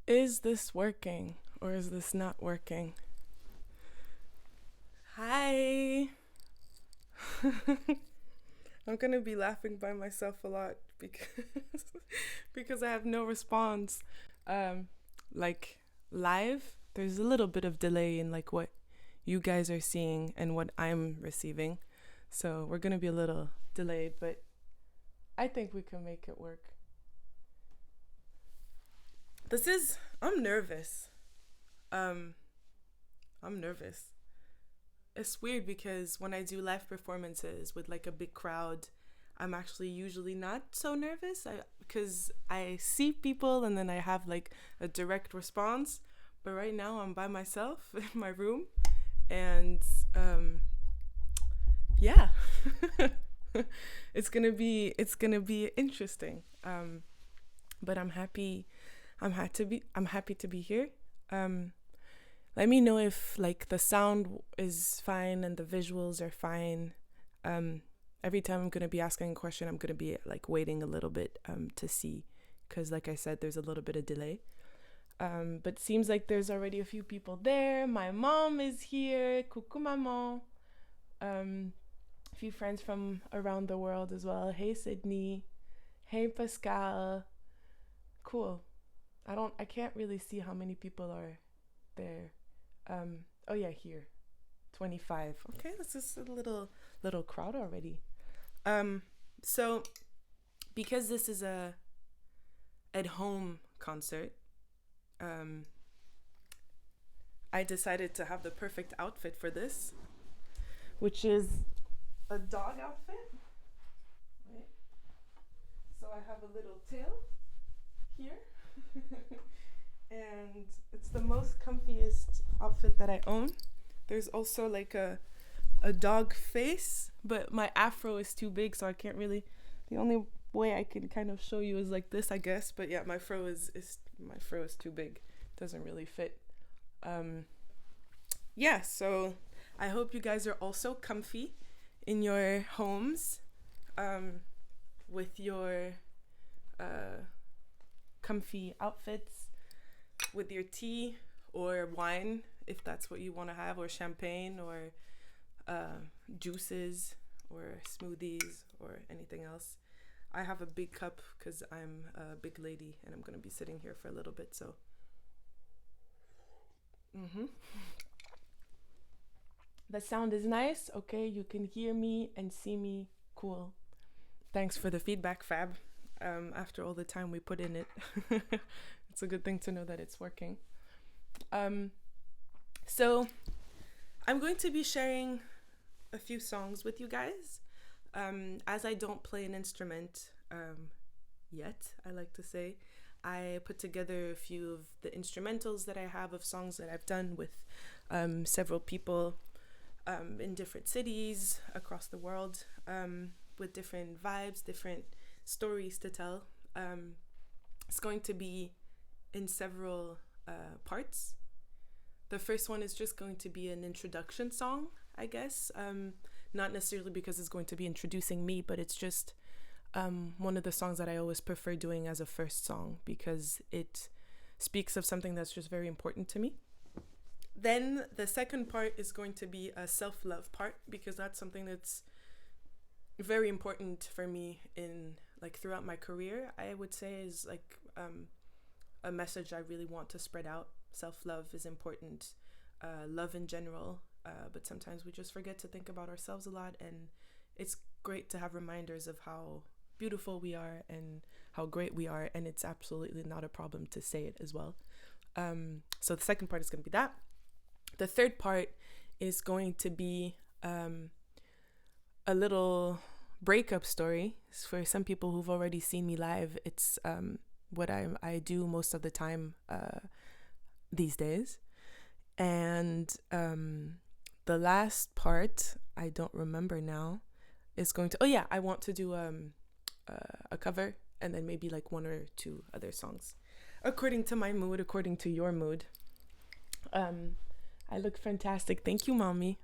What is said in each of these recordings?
Is this working or is this not working? Hi. I'm gonna be laughing by myself a lot because because I have no response. Um, like live, there's a little bit of delay in like what you guys are seeing and what I'm receiving. So we're gonna be a little delayed, but I think we can make it work. I'm nervous. Um, I'm nervous. It's weird because when I do live performances with like a big crowd, I'm actually usually not so nervous because I see people and then I have like a direct response. But right now I'm by myself in my room and yeah, it's gonna be interesting. But I'm happy. I'm happy to be here. Um, Let me know if like the sound is fine and the visuals are fine. Um, every time I'm gonna be asking a question, I'm gonna be like waiting a little bit to see, because like I said, there's a little bit of delay. But seems like there's already a few people there. My mom is here. Coucou maman. Um, a few friends from around the world as well. Hey Sydney. Hey Pascal. Cool. I can't really see how many people are there. Oh yeah, here. 25. Okay, this is a little crowd already. Um, so because this is a at home concert, um, I decided to have the perfect outfit for this, which is a dog outfit. Right. So I have a little tail here, and it's the most comfiest outfit that I own. There's also like a dog face, but my afro is too big, so I can't really. The only way I can kind of show you is like this, I guess. But yeah, my fro is too big. Doesn't really fit. Um, yeah, so I hope you guys are also comfy in your homes, um, with your uh, comfy outfits, with your tea or wine if that's what you want to have, or champagne, or uh, juices, or smoothies, or anything else. I have a big cup because I'm a big lady and I'm gonna be sitting here for a little bit. So, hmm the sound is nice. Okay, you can hear me and see me. Cool. Thanks for the feedback, Fab. After all the time we put in it, it's a good thing to know that it's working. Um, so I'm going to be sharing a few songs with you guys. As I don't play an instrument yet, I like to say, I put together a few of the instrumentals that I have of songs that I've done with several people in different cities across the world, with different vibes, different stories to tell. It's going to be in several parts. The first one is just going to be an introduction song, I guess. Not necessarily because it's going to be introducing me, but it's just one of the songs that I always prefer doing as a first song because it speaks of something that's just very important to me. Then the second part is going to be a self-love part because that's something that's very important for me in like throughout my career. I would say is like a message I really want to spread out. Self-love is important, love in general, but sometimes we just forget to think about ourselves a lot, and it's great to have reminders of how beautiful we are and how great we are, and it's absolutely not a problem to say it as well. So the second part is going to be that. The third part is going to be a little breakup story. For some people who've already seen me live, it's what I do most of the time these days. And the last part, I don't remember now, is going to, oh yeah, I want to do a cover and then maybe like one or two other songs. According to my mood, according to your mood. I look fantastic. Thank you, mommy.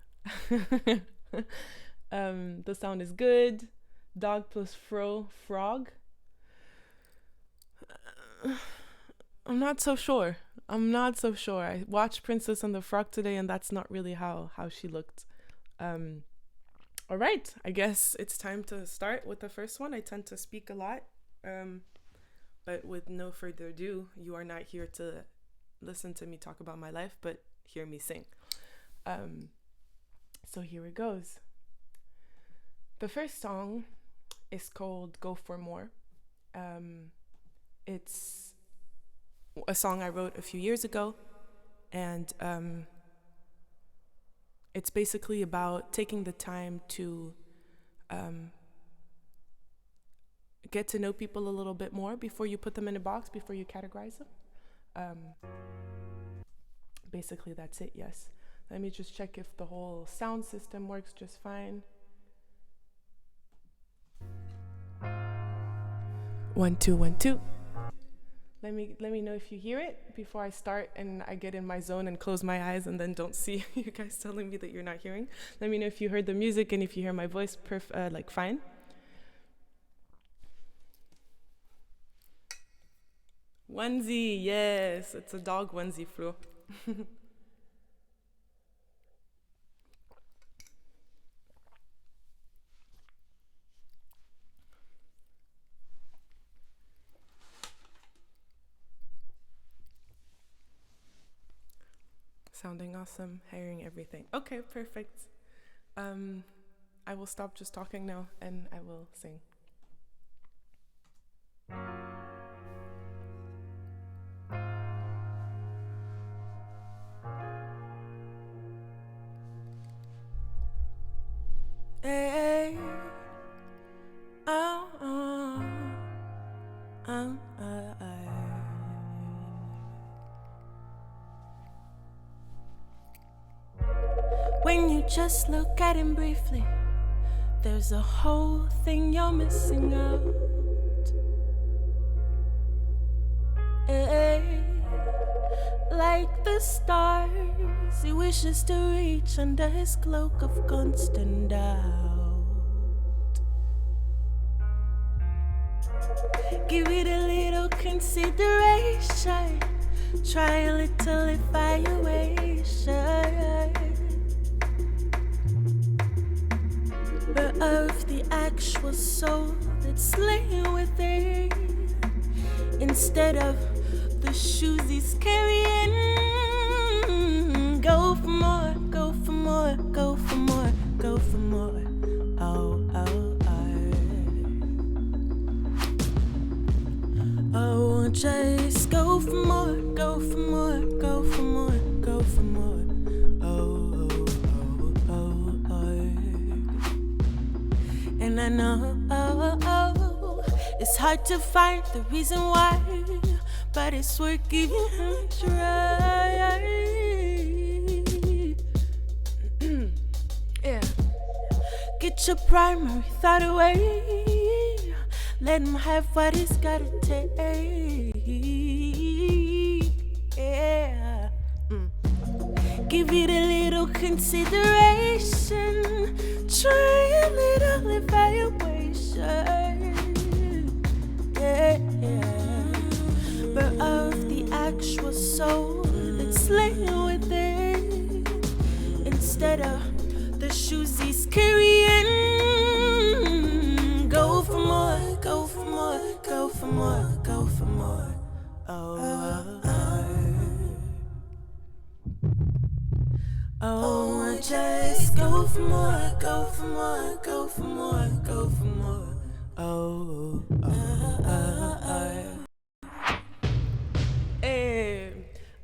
The sound is good. Dog plus frog. I'm not so sure. I'm not so sure. I watched Princess and the Frog today, and that's not really how she looked. All right, I guess it's time to start with the first one. I tend to speak a lot, but with no further ado, you are not here to listen to me talk about my life, but hear me sing. So here it goes. The first song is called Go For More. It's a song I wrote a few years ago, and it's basically about taking the time to get to know people a little bit more before you put them in a box, before you categorize them. Basically, that's it, yes. Let me just check if the whole sound system works just fine. 1 2 1 2. Let me know if you hear it before I start and I get in my zone and close my eyes and then don't see you guys telling me that you're not hearing. Let me know if you heard the music and if you hear my voice like fine. Onesie, yes, it's a dog onesie, Flo. Sounding awesome, hearing everything. Okay, perfect. I will stop just talking now and I will sing. Hey, oh, oh, When you just look at him briefly, there's a whole thing you're missing out. Hey, like the stars he wishes to reach under his cloak of constant doubt. Give it a little consideration, try a little evaluation. But of the actual soul that's laying within, instead of the shoes he's carrying. Go for more, go for more, go for more, go for more. Oh, oh, oh. Oh, just go for more, go for more, go for more, go for more. Oh, oh, oh, oh, oh. And I know, it's hard to find the reason why, but it's working a try. Yeah. Get your primary thought away. Let him have what he's gotta take. Yeah. Give it a little consideration. Try a little evaluation. Yeah, yeah. But of the actual soul that's laying within, instead of the shoes he's carrying. Go for more, go for more, go for more, go for more. Oh, oh, just go for more, go for more, go for more, go for more. Oh, hey,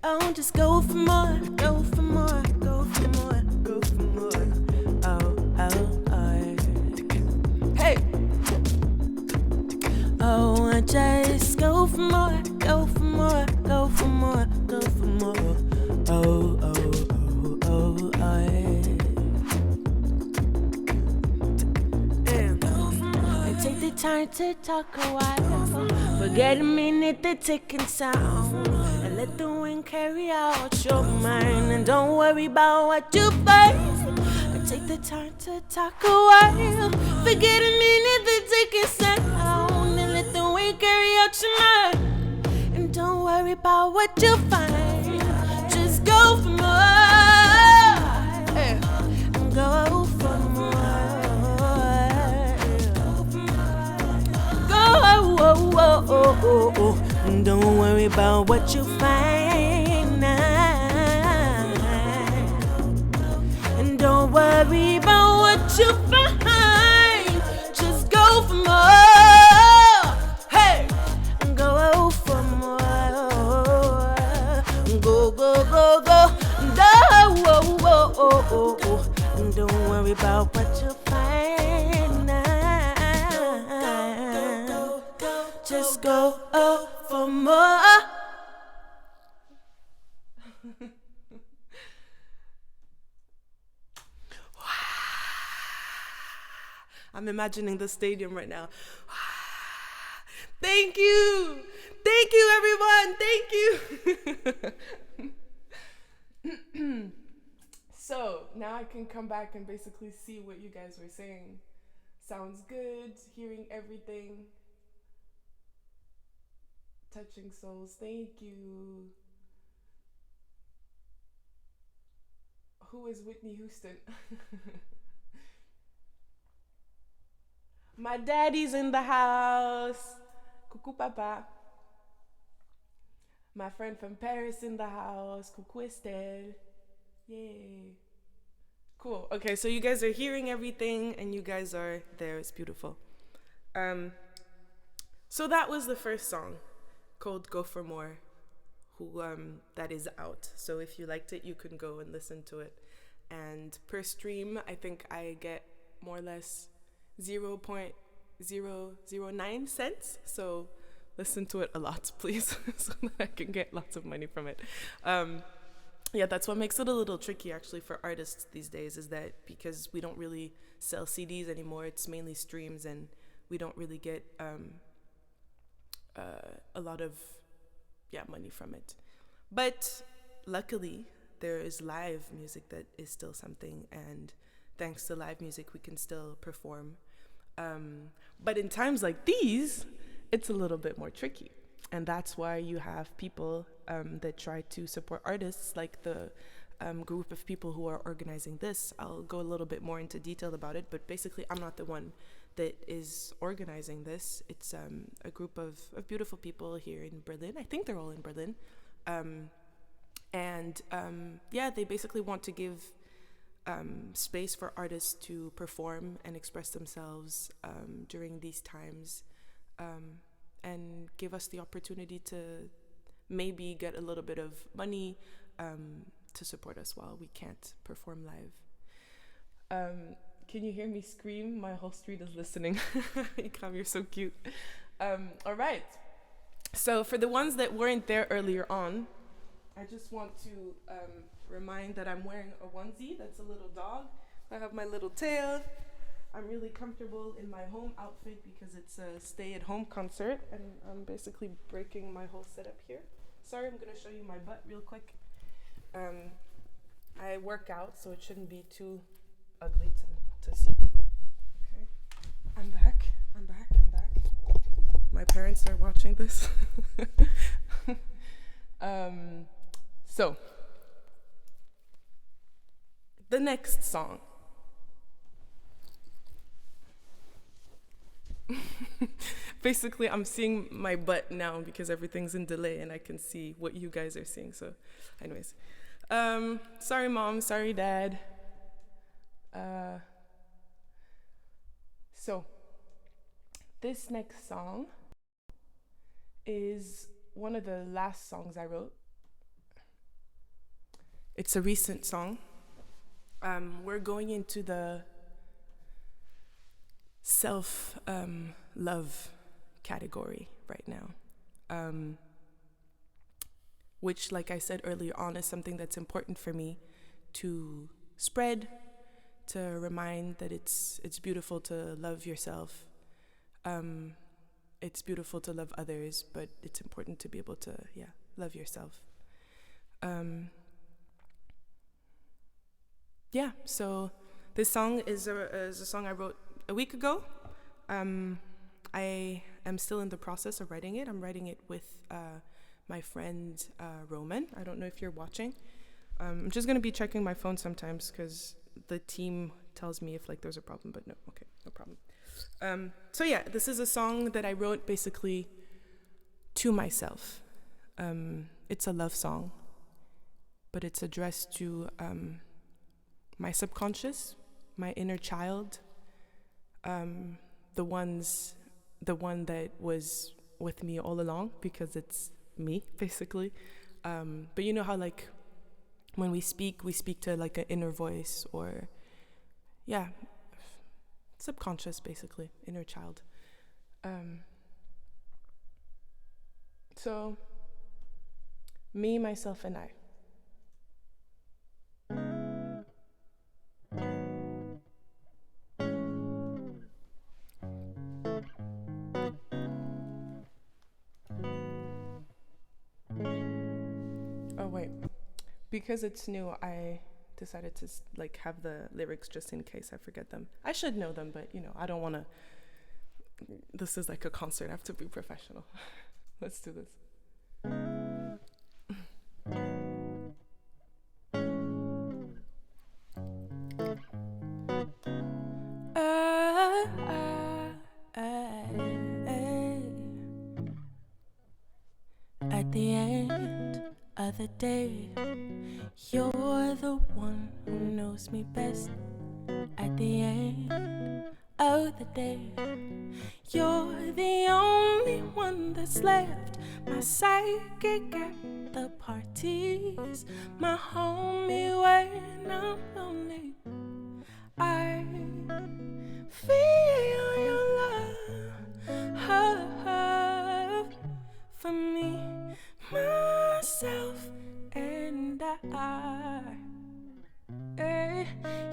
oh, just go for more, go for more, go for more, go for more. Oh, hey, oh, just go for more, go for more, go for more, go for more. Oh, take the time to talk a while. Forget a minute, the ticking sound. And let the wind carry out your mind. And don't worry about what you find. And take the time to talk a while. Forget a minute, the ticking sound. And let the wind carry out your mind. And don't worry about about what you find. Just go for more. Go for more. Go. Don't worry about what you find. And don't worry about what you find. Just go for more. Hey, go for more. Go. Don't worry about what you find. Just go for more. I'm imagining the stadium right now. Thank you, everyone. Thank you. So now I can come back and basically see what you guys were saying. Sounds good. Hearing everything. Touching souls. Thank you. Who is Whitney Houston? My daddy's in the house. Coucou papa. My friend from Paris in the house. Coucou Estelle. Yay. Cool. Okay, so you guys are hearing everything and you guys are there. It's beautiful. So that was the first song called Go For More, that is out. So if you liked it, you can go and listen to it. And per stream, I think I get more or less 0.009 cents. So listen to it a lot, please, so that I can get lots of money from it. Yeah, that's what makes it a little tricky actually for artists these days, is that because we don't really sell CDs anymore, it's mainly streams, and we don't really get a lot of money from it. But luckily, there is live music that is still something, and thanks to live music, we can still perform. But in times like these, it's a little bit more tricky. And that's why you have people that try to support artists, like the group of people who are organizing this. I'll go a little bit more into detail about it, but basically I'm not the one that is organizing this. It's a group of beautiful people here in Berlin. I think they're all in Berlin. They basically want to give space for artists to perform and express themselves during these times. And give us the opportunity to maybe get a little bit of money to support us while we can't perform live. Can you hear me scream? My whole street is listening. Ikram, you're so cute. All right. So for the ones that weren't there earlier on, I just want to remind that I'm wearing a onesie. That's a little dog. I have my little tail. I'm really comfortable in my home outfit because it's a stay-at-home concert, and I'm basically breaking my whole setup here. Sorry, I'm going to show you my butt real quick. I work out, so it shouldn't be too ugly to see. Okay, I'm back. My parents are watching this. So, the next song. Basically, I'm seeing my butt now because everything's in delay and I can see what you guys are seeing. So anyways, sorry mom, sorry dad. So this next song is one of the last songs I wrote. It's a recent song. We're going into the self-love category right now, which, like I said earlier on, is something that's important for me to spread, to remind that it's beautiful to love yourself. It's beautiful to love others, but it's important to be able to, love yourself. So this song is a song I wrote a week ago. I am still in the process of writing it. I'm writing it with my friend Roman. I don't know if you're watching. I'm just gonna be checking my phone sometimes because the team tells me if like there's a problem, but no, okay, no problem. So yeah, this is a song that I wrote basically to myself. It's a love song, but it's addressed to my subconscious, my inner child, the one that was with me all along, because it's me basically. But you know how like when we speak to like an inner voice, or yeah, subconscious basically, inner child. So me, myself, and I. Oh wait, because it's new, I decided to like have the lyrics just in case I forget them. I should know them, but you know, I don't want to. This is like a concert. I have to be professional. Let's do this. At the end of the day, you're the one who knows me best. At the end of the day, you're the only one that's left. My psychic at the parties, my homie when I'm lonely. I feel your love for me, myself, and I.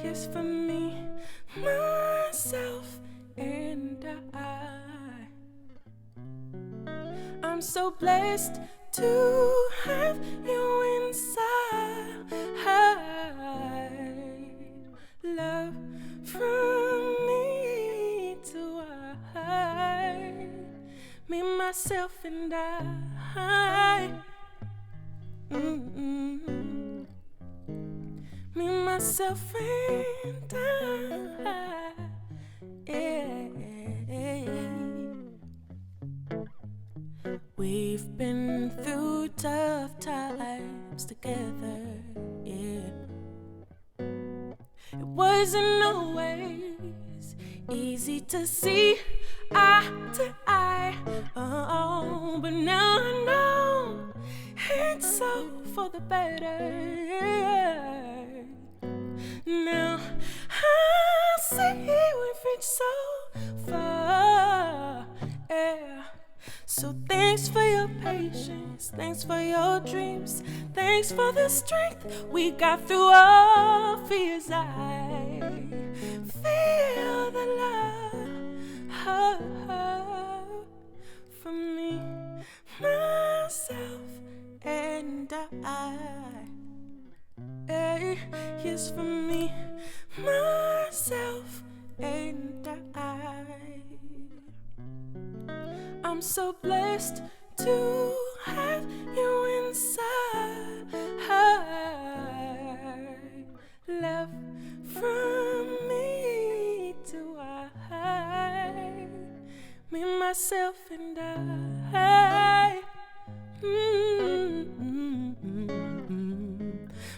Yes, for me, myself, and I. I'm so blessed to have you inside. Love from me to I. Me, myself, and I. Me, myself, and I. Yeah. We've been through tough times together, yeah. It wasn't always easy to see eye to eye, oh, but now I know it's all for the better, yeah. Now I see we've reached so far, yeah. So thanks for your patience, thanks for your dreams, thanks for the strength we got through all fears. I feel the love from me, myself, and I. Yes, for me, myself, and I. I'm so blessed to have you inside. Love from me to I. Me, myself, and I.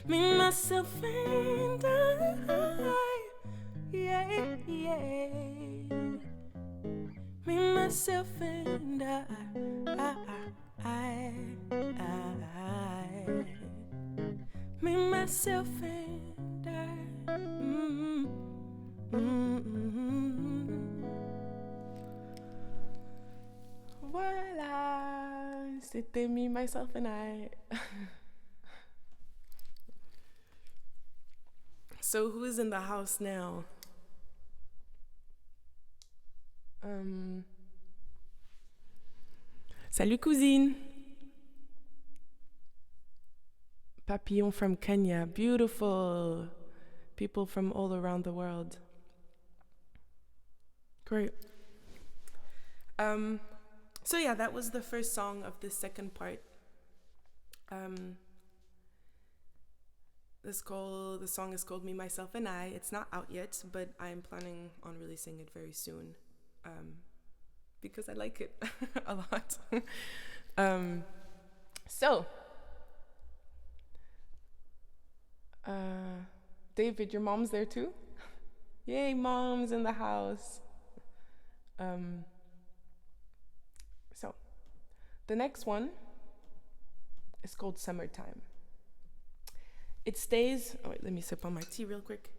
Me, myself, and I. Yeah, yeah. Me, myself, and I. Me, myself, and I. Voilà, c'était me, myself, and I. So who is in the house now? Salut cousine. Papillon from Kenya. Beautiful. People from all around the world. Great. So yeah, that was the first song of the second part Um, the song is called Me, Myself, and I. It's not out yet, but I'm planning on releasing it very soon because I like it a lot. um, so, David, your mom's there too? Yay, mom's in the house. Um, so, the next one is called Summertime. It stays. Oh, wait, let me sip on my tea real quick.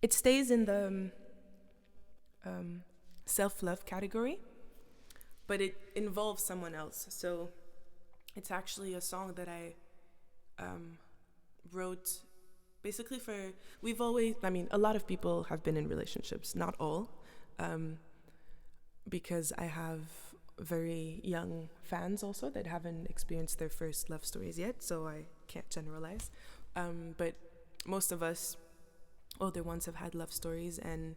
It stays in the self-love category, but it involves someone else. So it's actually a song that I wrote basically for, we've always, I mean, a lot of people have been in relationships, not all, because I have very young fans also that haven't experienced their first love stories yet, so I can't generalize. But most of us, older ones, have had love stories, and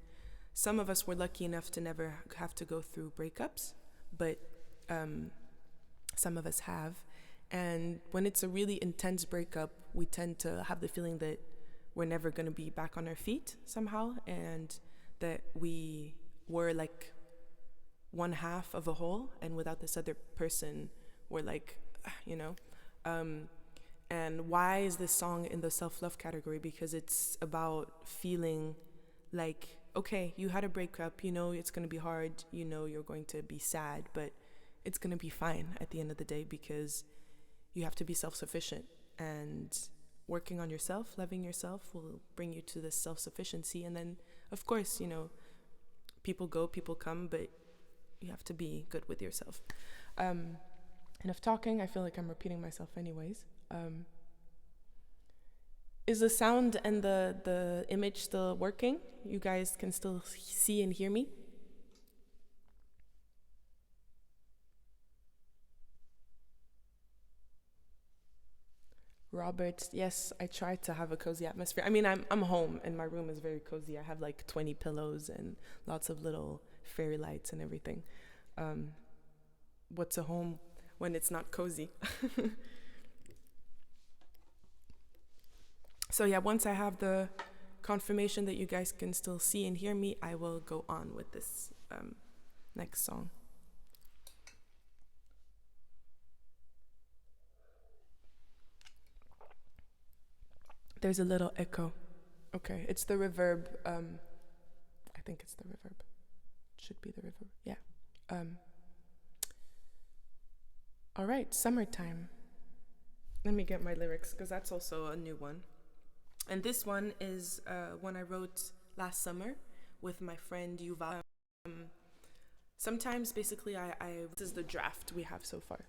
some of us were lucky enough to never have to go through breakups, but some of us have. And when it's a really intense breakup, we tend to have the feeling that we're never going to be back on our feet somehow, and that we were like one half of a whole, and without this other person, we're like, you know. And why is this song in the self-love category? Because it's about feeling like, okay, you had a breakup, you know it's going to be hard, you know you're going to be sad, but it's going to be fine at the end of the day, because you have to be self-sufficient, and working on yourself, loving yourself, will bring you to this self-sufficiency. And then, of course, you know, people go, people come, but you have to be good with yourself. Enough talking. I feel like I'm repeating myself anyways. Is the sound and the image still working? You guys can still see and hear me? Robert, yes, I try to have a cozy atmosphere. I mean, I'm home and my room is very cozy. I have like 20 pillows and lots of little fairy lights and everything. What's a home when it's not cozy? So yeah, once I have the confirmation that you guys can still see and hear me, I will go on with this next song. There's a little echo. Okay, it's the reverb. I think it's the reverb. It should be the reverb. Yeah. All right, Summertime. Let me get my lyrics, because that's also a new one. And this one is one I wrote last summer with my friend Yuval. Sometimes, basically, this is the draft we have so far.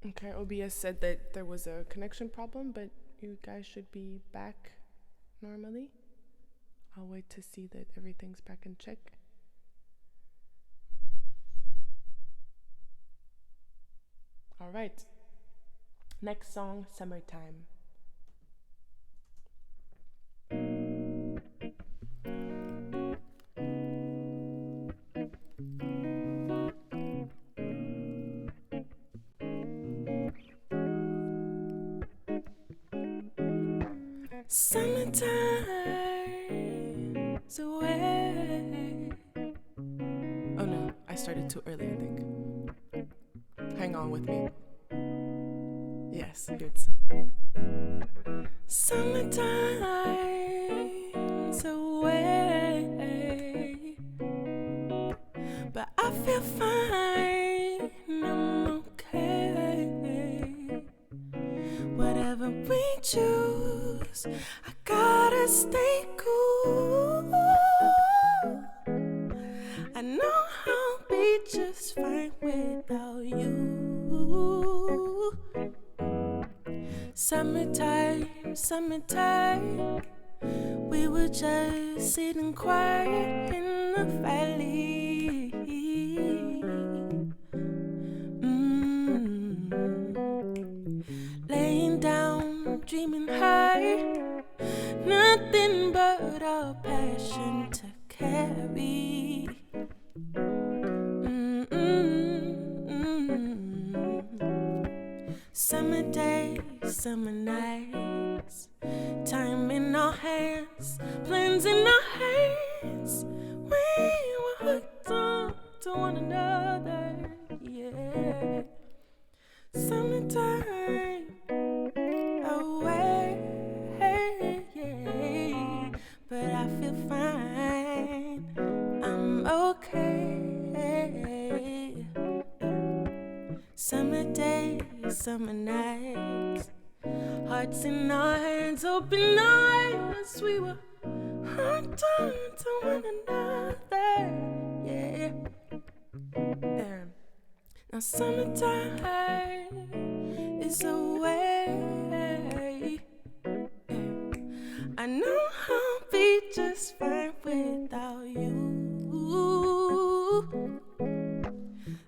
Okay, OBS said that there was a connection problem, but you guys should be back normally. I'll wait to see that everything's back in check. All right. Next song, Summertime. Summertime's away. Oh no, I started too early, I think. Hang on with me. Yes, it's summertime's away, but I feel fine, I'm okay. Whatever we choose, I gotta stay cool. I know I'll be just fine without you. Summertime, summertime, we were just sitting quiet in the valley. Laying down, dreaming high, nothing but a passion to carry. Summer days, summer nights, time in our hands, plans in our hands. We were hooked on to one another, yeah. Summertime, away, yeah. But I feel fine, I'm okay. Summer days, summer nights, hearts in our hands, open eyes. We were hooked on to one another, yeah. Now summertime is away. I know I'll be just fine without you.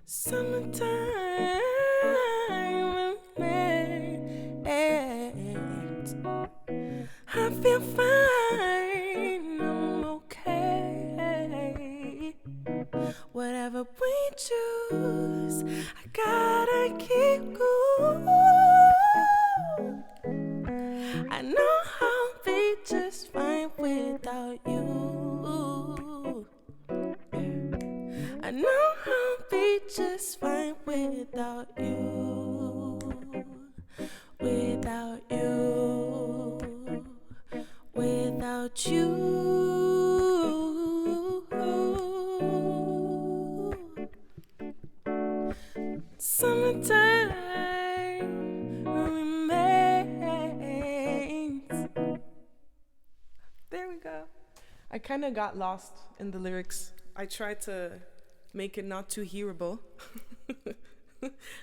Summertime remains. I feel fine, I'm okay. Whatever we choose, I gotta keep going. I know I'll be just fine without you. I know I'll be just fine without you. Without you. Without you. Summertime remains. There we go. I kind of got lost in the lyrics. I tried to make it not too hearable.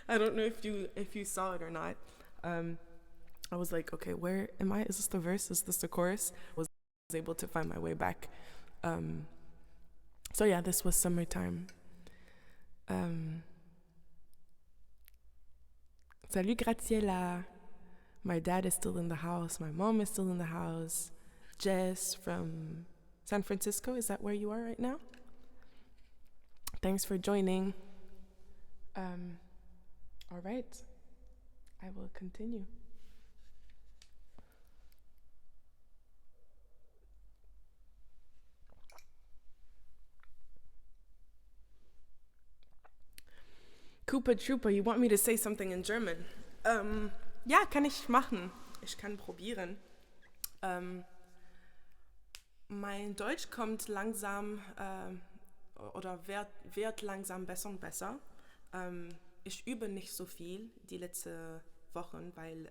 I don't know if you saw it or not. I was like, okay, where am I? Is this the verse? Is this the chorus? I was able to find my way back. So yeah, this was Summertime. Salut Graziella. My dad is still in the house. My mom is still in the house. Jess from San Francisco, is that where you are right now? Thanks for joining. All right, I will continue. Koopa Troopa, you want me to say something in German? Ja, kann ich machen. Ich kann probieren. Mein Deutsch kommt langsam oder wird langsam besser und besser. Ich übe nicht so viel die letzten Wochen, weil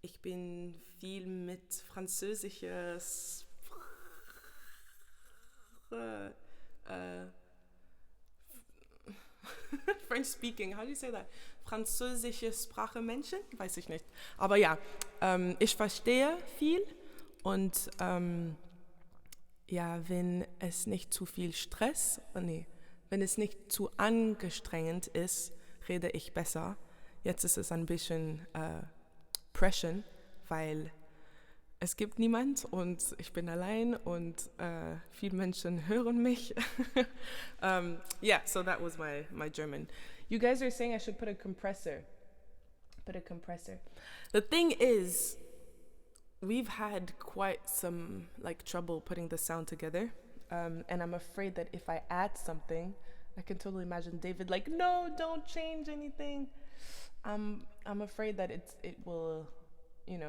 ich bin viel mit französisches French speaking, how do you say that? Französische Sprache Menschen? Weiß ich nicht. Aber ja, ich verstehe viel und ja, wenn es nicht zu viel Stress, wenn es nicht zu angestrengend ist, rede ich besser. Jetzt ist es ein bisschen Pressure, weil es gibt niemand und ich bin allein und viele Menschen hören mich. Yeah, so that was my German. You guys are saying I should put a compressor. The thing is, we've had quite some trouble putting the sound together, and I'm afraid that if I add something, I can totally imagine David like, no, don't change anything. I'm afraid that it will, it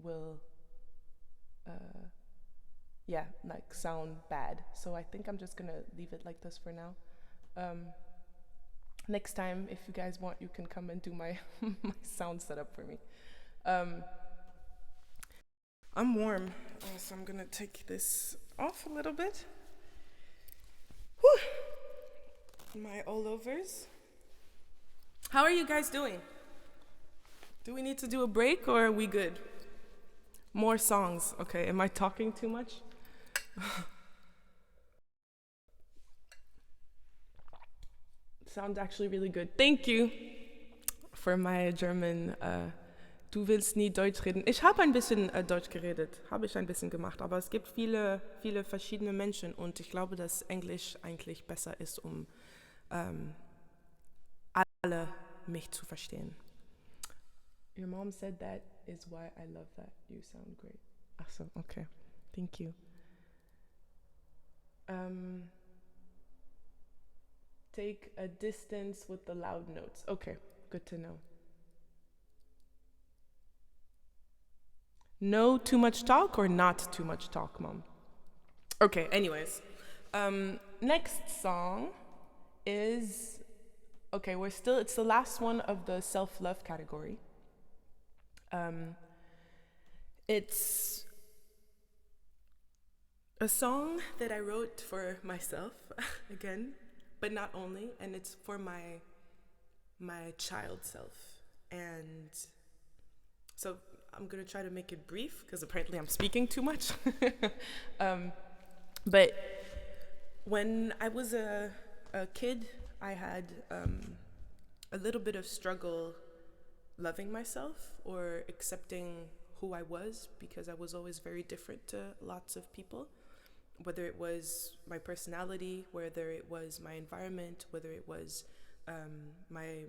will, sound bad. So I think I'm just gonna leave it like this for now. Next time, if you guys want, you can come and do my my sound setup for me. I'm warm, so I'm gonna take this off a little bit. Whew. My all overs. How are you guys doing? Do we need to do a break or are we good? More songs. Okay, am I talking too much? Sounds actually really good. Thank you for my German Du willst nie Deutsch reden. Ich habe ein bisschen Deutsch geredet, habe ich ein bisschen gemacht, aber es gibt viele, viele verschiedene Menschen und ich glaube, dass Englisch eigentlich besser ist, um alle mich zu verstehen. Your mom said that is why I love that. You sound great. Ach so, okay. Thank you. Take a distance with the loud notes. Okay, good to know. No too much talk or not too much talk, Mom? Okay, anyways. Next song is, okay, it's the last one of the self-love category. It's a song that I wrote for myself, again, but not only, and it's for my child self. And so I'm gonna try to make it brief because apparently I'm speaking too much. But when I was a kid, I had a little bit of struggle loving myself or accepting who I was because I was always very different to lots of people, whether it was my personality, whether it was my environment, whether it was my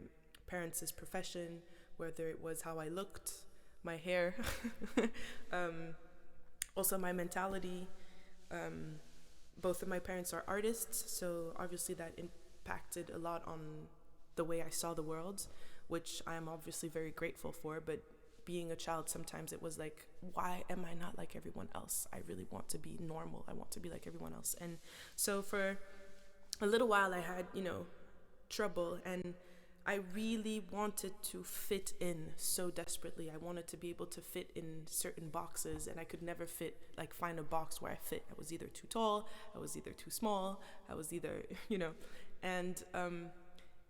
parents' profession, whether it was how I looked, my hair, also my mentality. Both of my parents are artists, so obviously that impacted a lot on the way I saw the world, which I am obviously very grateful for. But being a child, sometimes it was like, why am I not like everyone else? I really want to be normal. I want to be like everyone else. And so for a little while I had, trouble, and I really wanted to fit in so desperately. I wanted to be able to fit in certain boxes, and I could never find a box where I fit. I was either too tall, I was either too small, I was either, and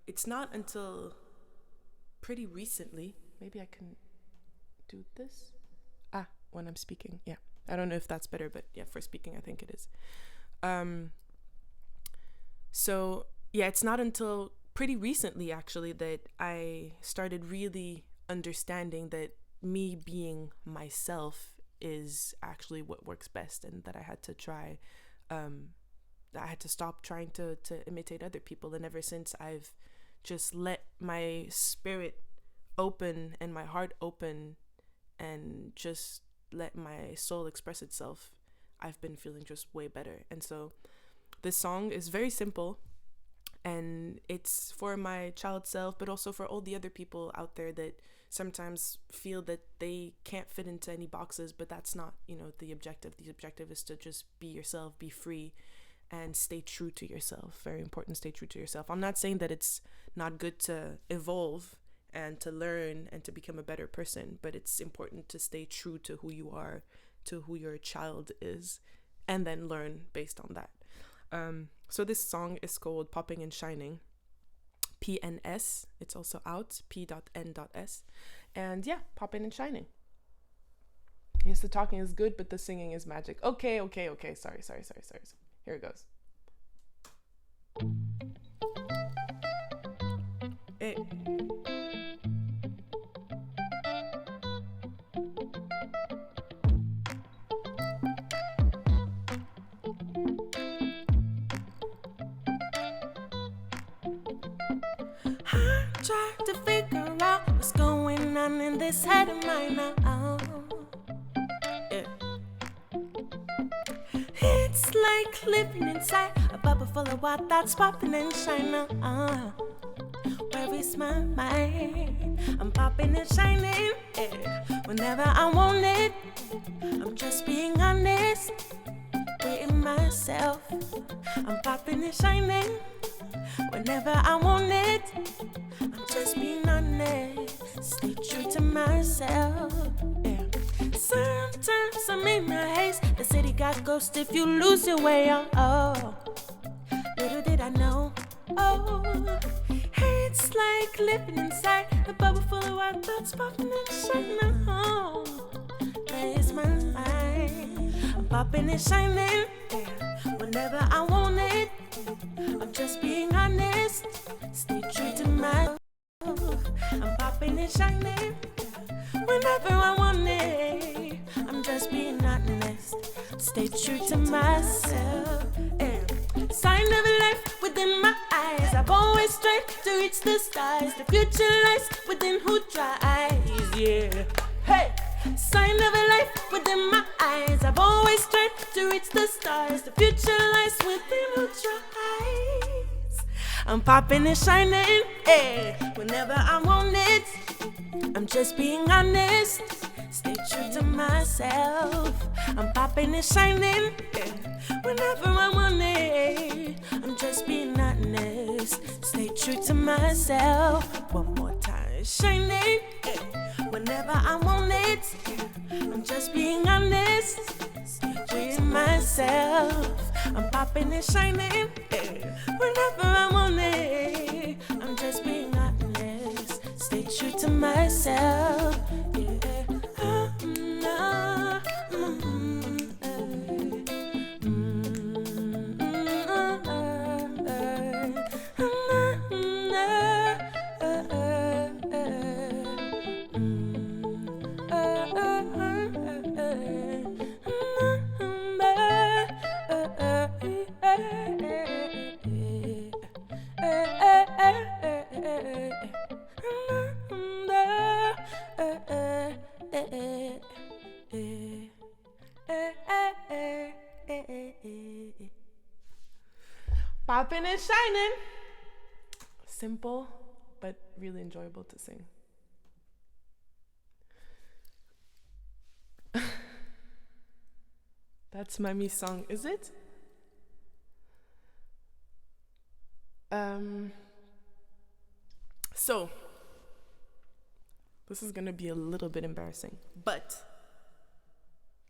it's not until pretty recently, maybe I can do this? When I'm speaking, yeah. I don't know if that's better, but yeah, for speaking, I think it is. So yeah, it's not until pretty recently actually that I started really understanding that me being myself is actually what works best, and that I had to try, I had to stop trying to imitate other people. And ever since I've just let my spirit open and my heart open and just let my soul express itself, I've been feeling just way better. And so this song is very simple, and it's for my child self, but also for all the other people out there that sometimes feel that they can't fit into any boxes. But that's not, the objective. The objective is to just be yourself, be free, and stay true to yourself. Very important, stay true to yourself. I'm not saying that it's not good to evolve and to learn and to become a better person, but it's important to stay true to who you are, to who your child is, and then learn based on that. So this song is called Popping and Shining, PNS. It's also out, P.N.S. And yeah, Popping and Shining. Yes, the talking is good, but the singing is magic. Okay. Sorry. Here it goes. Hey. Try to figure out what's going on in this head of mine now. Yeah. It's like living inside a bubble full of wild thoughts popping and shining. Where is my mind? I'm popping and shining, yeah. Whenever I want it, I'm just being honest with myself. I'm popping and shining whenever I want it. I'm just being honest, stay true to myself, yeah. Sometimes I'm in a haze. The city got ghosts if you lose your way, oh. Little did I know, oh. It's like living inside a bubble full of wild thoughts popping and shining, oh. Where is my mind? I'm popping and shining, yeah. Whenever I want it, I'm just being honest, stay true to myself. I'm popping and shining whenever I want it. I'm just being honest, stay true to myself. And sign of life within my eyes. I've always tried to reach the stars. The future lies within who tries. Yeah, hey. Sign of a life within my eyes. I've always tried to reach the stars. The future lies within who tries. I'm popping and shining, eh, whenever I want it. I'm just being honest, stay true to myself. I'm popping and shining, eh, whenever I want it. I'm just being honest, stay true to myself. One more time, shining, eh, whenever I want it. I'm just being honest, stay true to myself. I'm popping and shining, eh, whenever I want it. I'm just being honest, stay true to myself. Yeah. Popping and shining. Simple, but really enjoyable to sing. That's my me song, is it? So, this is gonna be a little bit embarrassing, but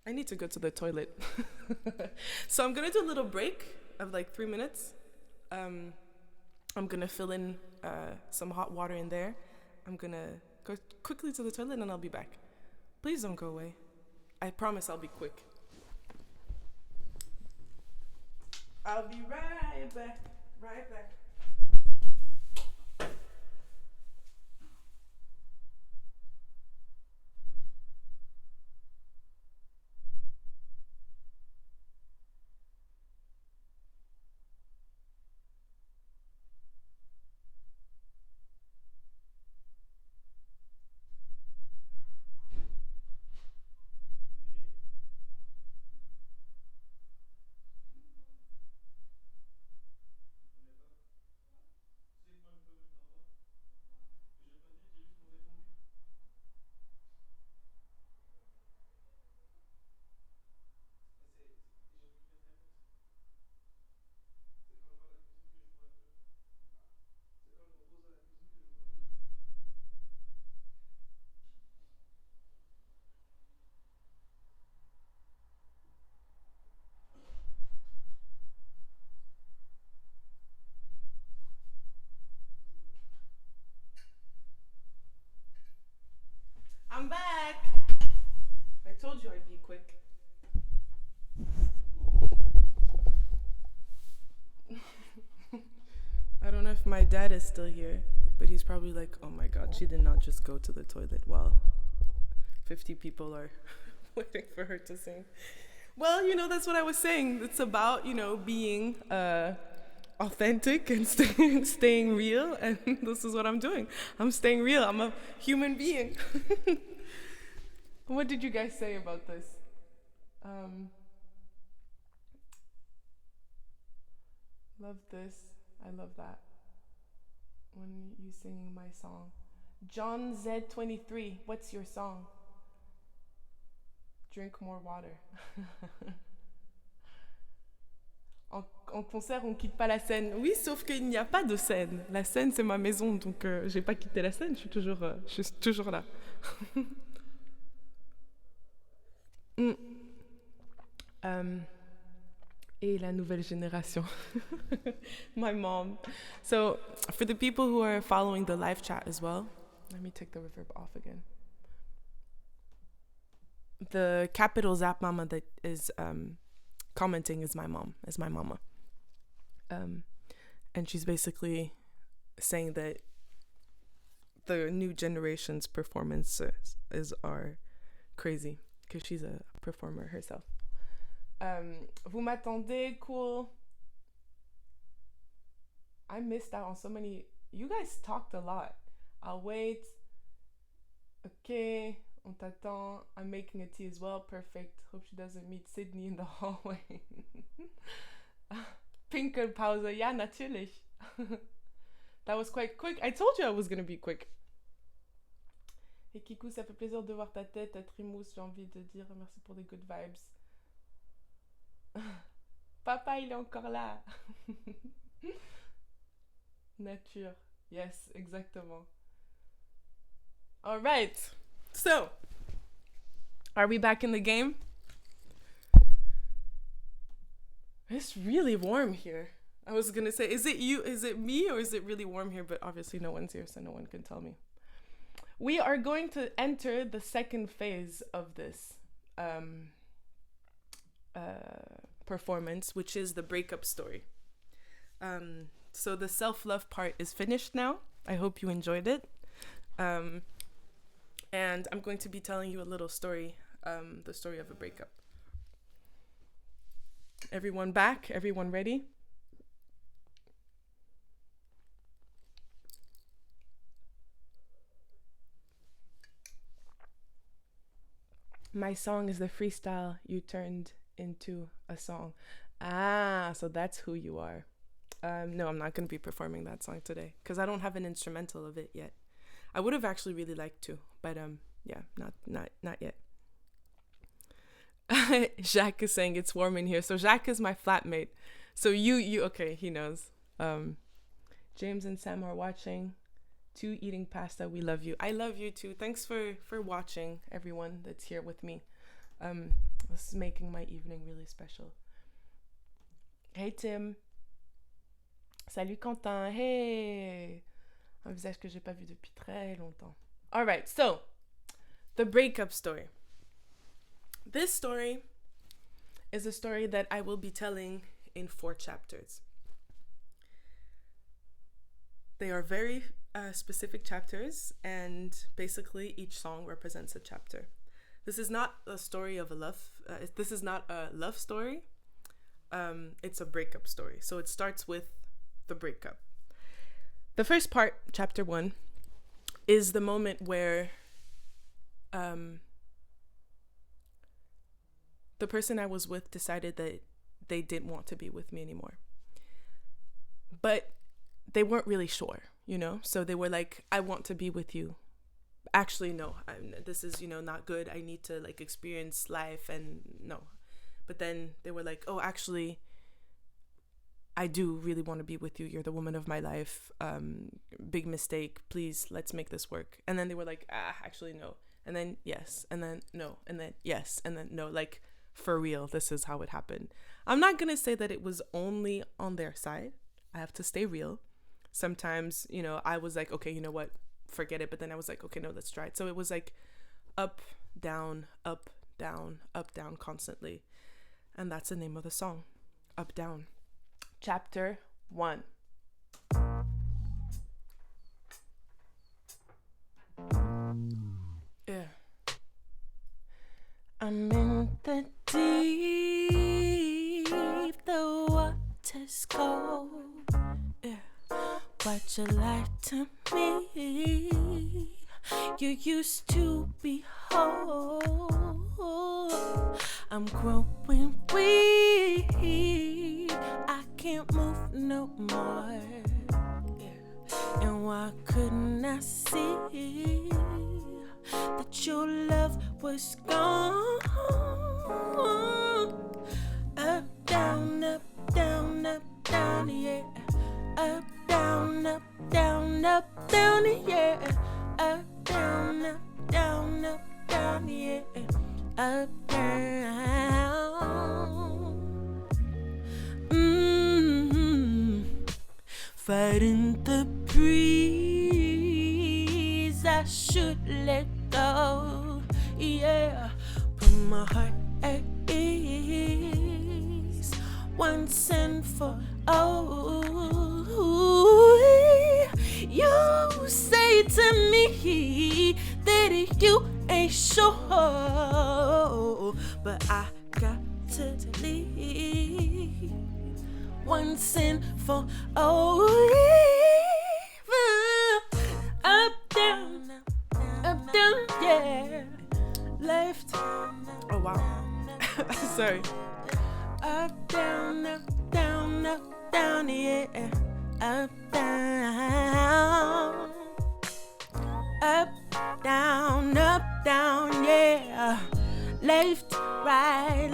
I need to go to the toilet. So I'm gonna do a little break of like 3 minutes. I'm gonna fill in some hot water in there. I'm gonna go quickly to the toilet and I'll be back. Please don't go away. I promise I'll be quick. I'll be right back. Right back. I'm back. I told you I'd be quick. I don't know if my dad is still here, but he's probably like, oh my god, she did not just go to the toilet while 50 people are waiting for her to sing. Well, that's what I was saying. It's about, being authentic and staying real, and this is what I'm doing. I'm staying real. I'm a human being. What did you guys say about this? Love this. I love that. When you singing my song. John Z23, what's your song? Drink more water. En concert, on quitte pas la scène. Oui, sauf qu'il n'y a pas de scène. La scène, c'est ma maison, donc j'ai pas quitté la scène. Je suis toujours là. Et la nouvelle génération. My mom. So, for the people who are following the live chat as well, let me take the reverb off again. The capital Zap Mama that is commenting is my mom, is my mama. And she's basically saying that the new generation's performances are crazy because she's a performer herself. Vous m'attendez, cool. I missed out on so many. You guys talked a lot. I'll wait. Okay, on t'attend. I'm making a tea as well. Perfect. Hope she doesn't meet Sydney in the hallway. Pinkelpause. Ja, natürlich. That was quite quick. I told you I was gonna be quick. Et Kikou, ça fait plaisir de voir ta tête, ta trimousse. J'ai envie de dire merci pour les good vibes. Papa, il est encore là. Nature. Yes, exactement. All right. So, are we back in the game? It's really warm here. I was gonna say, is it me, or is it really warm here? But obviously no one's here, so no one can tell me. We are going to enter the second phase of this performance, which is the breakup story. So the self-love part is finished now. I hope you enjoyed it. And I'm going to be telling you a little story, the story of a breakup. Everyone back? Everyone ready? My song is the freestyle you turned into a song. Ah, so that's who you are. No, I'm not going to be performing that song today because I don't have an instrumental of it yet. I would have actually really liked to, but yeah, not yet. Jacques is saying it's warm in here. So Jacques is my flatmate. So you okay, he knows. James and Sam are watching. 2 eating pasta. We love you. I love you too. Thanks for watching, everyone that's here with me. This is making my evening really special. Hey Tim. Salut Quentin. Hey. Un visage que j'ai pas vu depuis très longtemps. All right, so the breakup story. This story is a story that I will be telling in 4 chapters. They are very specific chapters, and basically each song represents a chapter. This is not a story of a love. This is not a love story. It's a breakup story. So it starts with the breakup. The first part, chapter 1, is the moment where the person I was with decided that they didn't want to be with me anymore. But they weren't really sure, you know? So they were like, I want to be with you. Actually, no, this is, not good. I need to experience life, and no. But then they were like, oh, actually, I do really want to be with you. You're the woman of my life. Big mistake. Please, let's make this work. And then they were like, actually, no. And then yes. And then no. And then yes. And then no. For real, this is how it happened. I'm not going to say that it was only on their side. I have to stay real. Sometimes, I was like, okay, you know what? Forget it. But then I was like, okay, no, let's try it. So it was up, down, up, down, up, down constantly. And that's the name of the song. Up, down. Chapter 1. Yeah. I'm in the deep, the water's cold. Yeah. What you like to me, you used to be whole. I'm growing weak, I can't move no more. Yeah. And why couldn't I see that your love was gone? Up, down, up, down, up, down, yeah. Up, down, up, down, up, down, yeah. Up, down, up, down, up, down, yeah. Up, down. Fighting the breeze, I should let go, yeah. Put my heart at ease once and for all. You say say to me that you ain't sure, but I got to leave once and for all. Up, down, yeah. Left. Oh, wow. Sorry. Up, down, yeah. Up, down. Up, down, yeah. Left, right,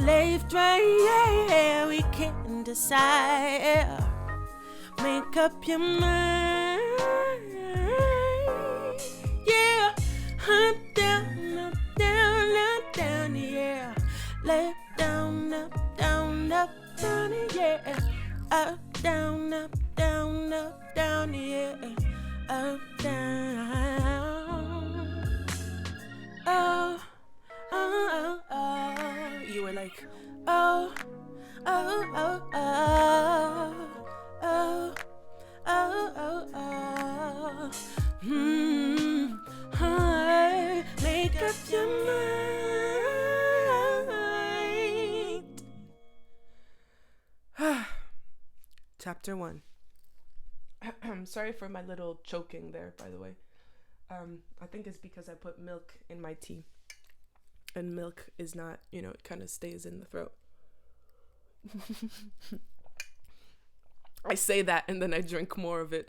yeah. We can decide. Make up your mind. Yeah. Up, down, yeah. Left, down, yeah. Up, down, yeah. Up, down. Oh, oh, oh, oh. You were like, oh, oh, oh, oh, oh, oh, oh, oh. Make up your mind. Chapter 1. I'm sorry for my little choking there, by the way. I think it's because I put milk in my tea. And milk is not, it kind of stays in the throat. I say that and then I drink more of it.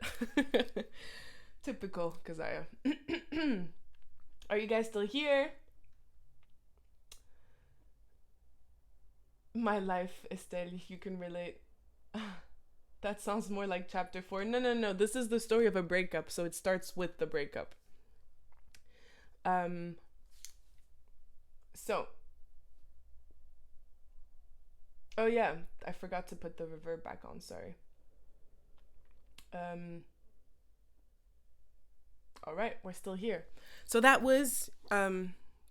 Typical, because I... Are you guys still here? My life, Estelle, if you can relate. That sounds more like chapter 4. No. This is the story of a breakup, so it starts with the breakup. So. Oh yeah, I forgot to put the reverb back on, sorry. All right, we're still here. So that was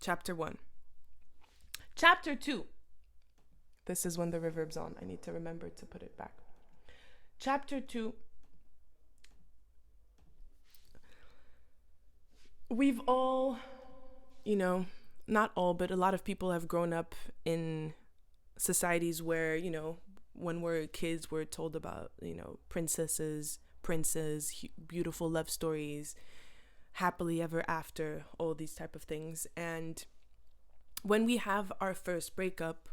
chapter 1. Chapter 2. This is when the reverb's on. I need to remember to put it back. Chapter 2. We've all, not all, but a lot of people have grown up in societies where, when we're kids, we're told about, princesses, princes, beautiful love stories, happily ever after, all these type of things. And when we have our first breakup,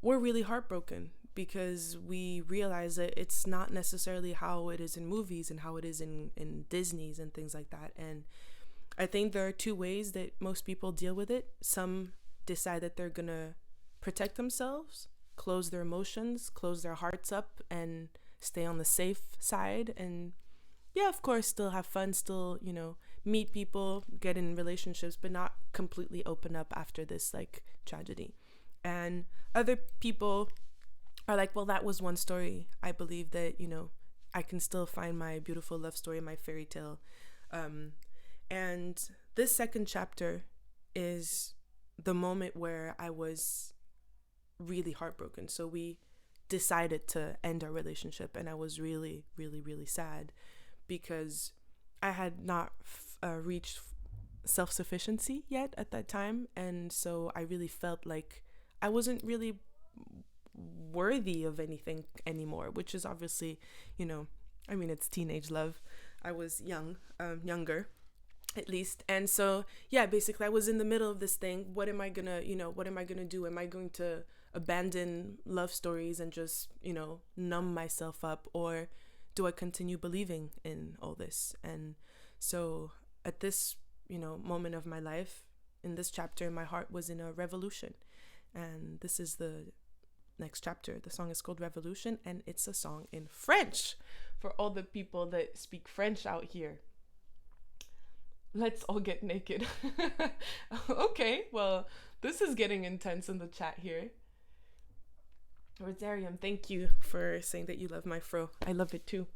we're really heartbroken because we realize that it's not necessarily how it is in movies and how it is in Disney's and things like that. And I think there are 2 ways that most people deal with it. Some decide that they're gonna protect themselves, close their emotions, close their hearts up, and stay on the safe side. And yeah, of course, still have fun, still, meet people, get in relationships, but not completely open up after this tragedy. And other people are like, well, that was one story. I believe that, I can still find my beautiful love story, my fairy tale. And this second chapter is the moment where I was really heartbroken. So we decided to end our relationship, and I was really, really, really sad because I had not reached self-sufficiency yet at that time. And so I really felt like I wasn't really worthy of anything anymore, which is obviously, it's teenage love. I was younger at least. And so, yeah, basically I was in the middle of this thing. What am I gonna do? Am I going to abandon love stories and just, numb myself up? Or do I continue believing in all this? And so at this, moment of my life, in this chapter, my heart was in a revolution. And this is the next chapter. The song is called Revolution, and it's a song in French for all the people that speak French out here. Let's all get naked. Okay, well, this is getting intense in the chat here. Rosarium, thank you for saying that you love my fro. I love it too.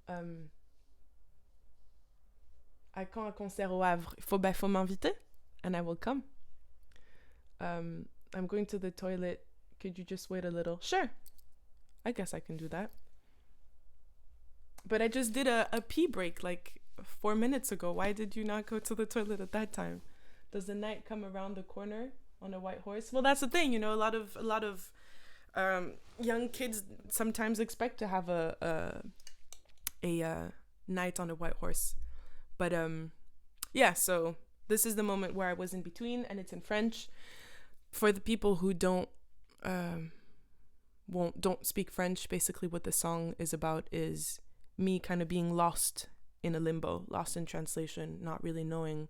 À quand un concert au Havre? Faut m'inviter and I will come. I'm going to the toilet. Could you just wait a little? Sure. I guess I can do that. But I just did a pee break 4 minutes ago. Why did you not go to the toilet at that time? Does the knight come around the corner on a white horse? Well, that's the thing, you know. A lot of young kids sometimes expect to have a knight on a white horse, but yeah. So this is the moment where I was in between, and it's in French. For the people who don't speak French, basically what the song is about is me kind of being lost in a limbo, lost in translation, not really knowing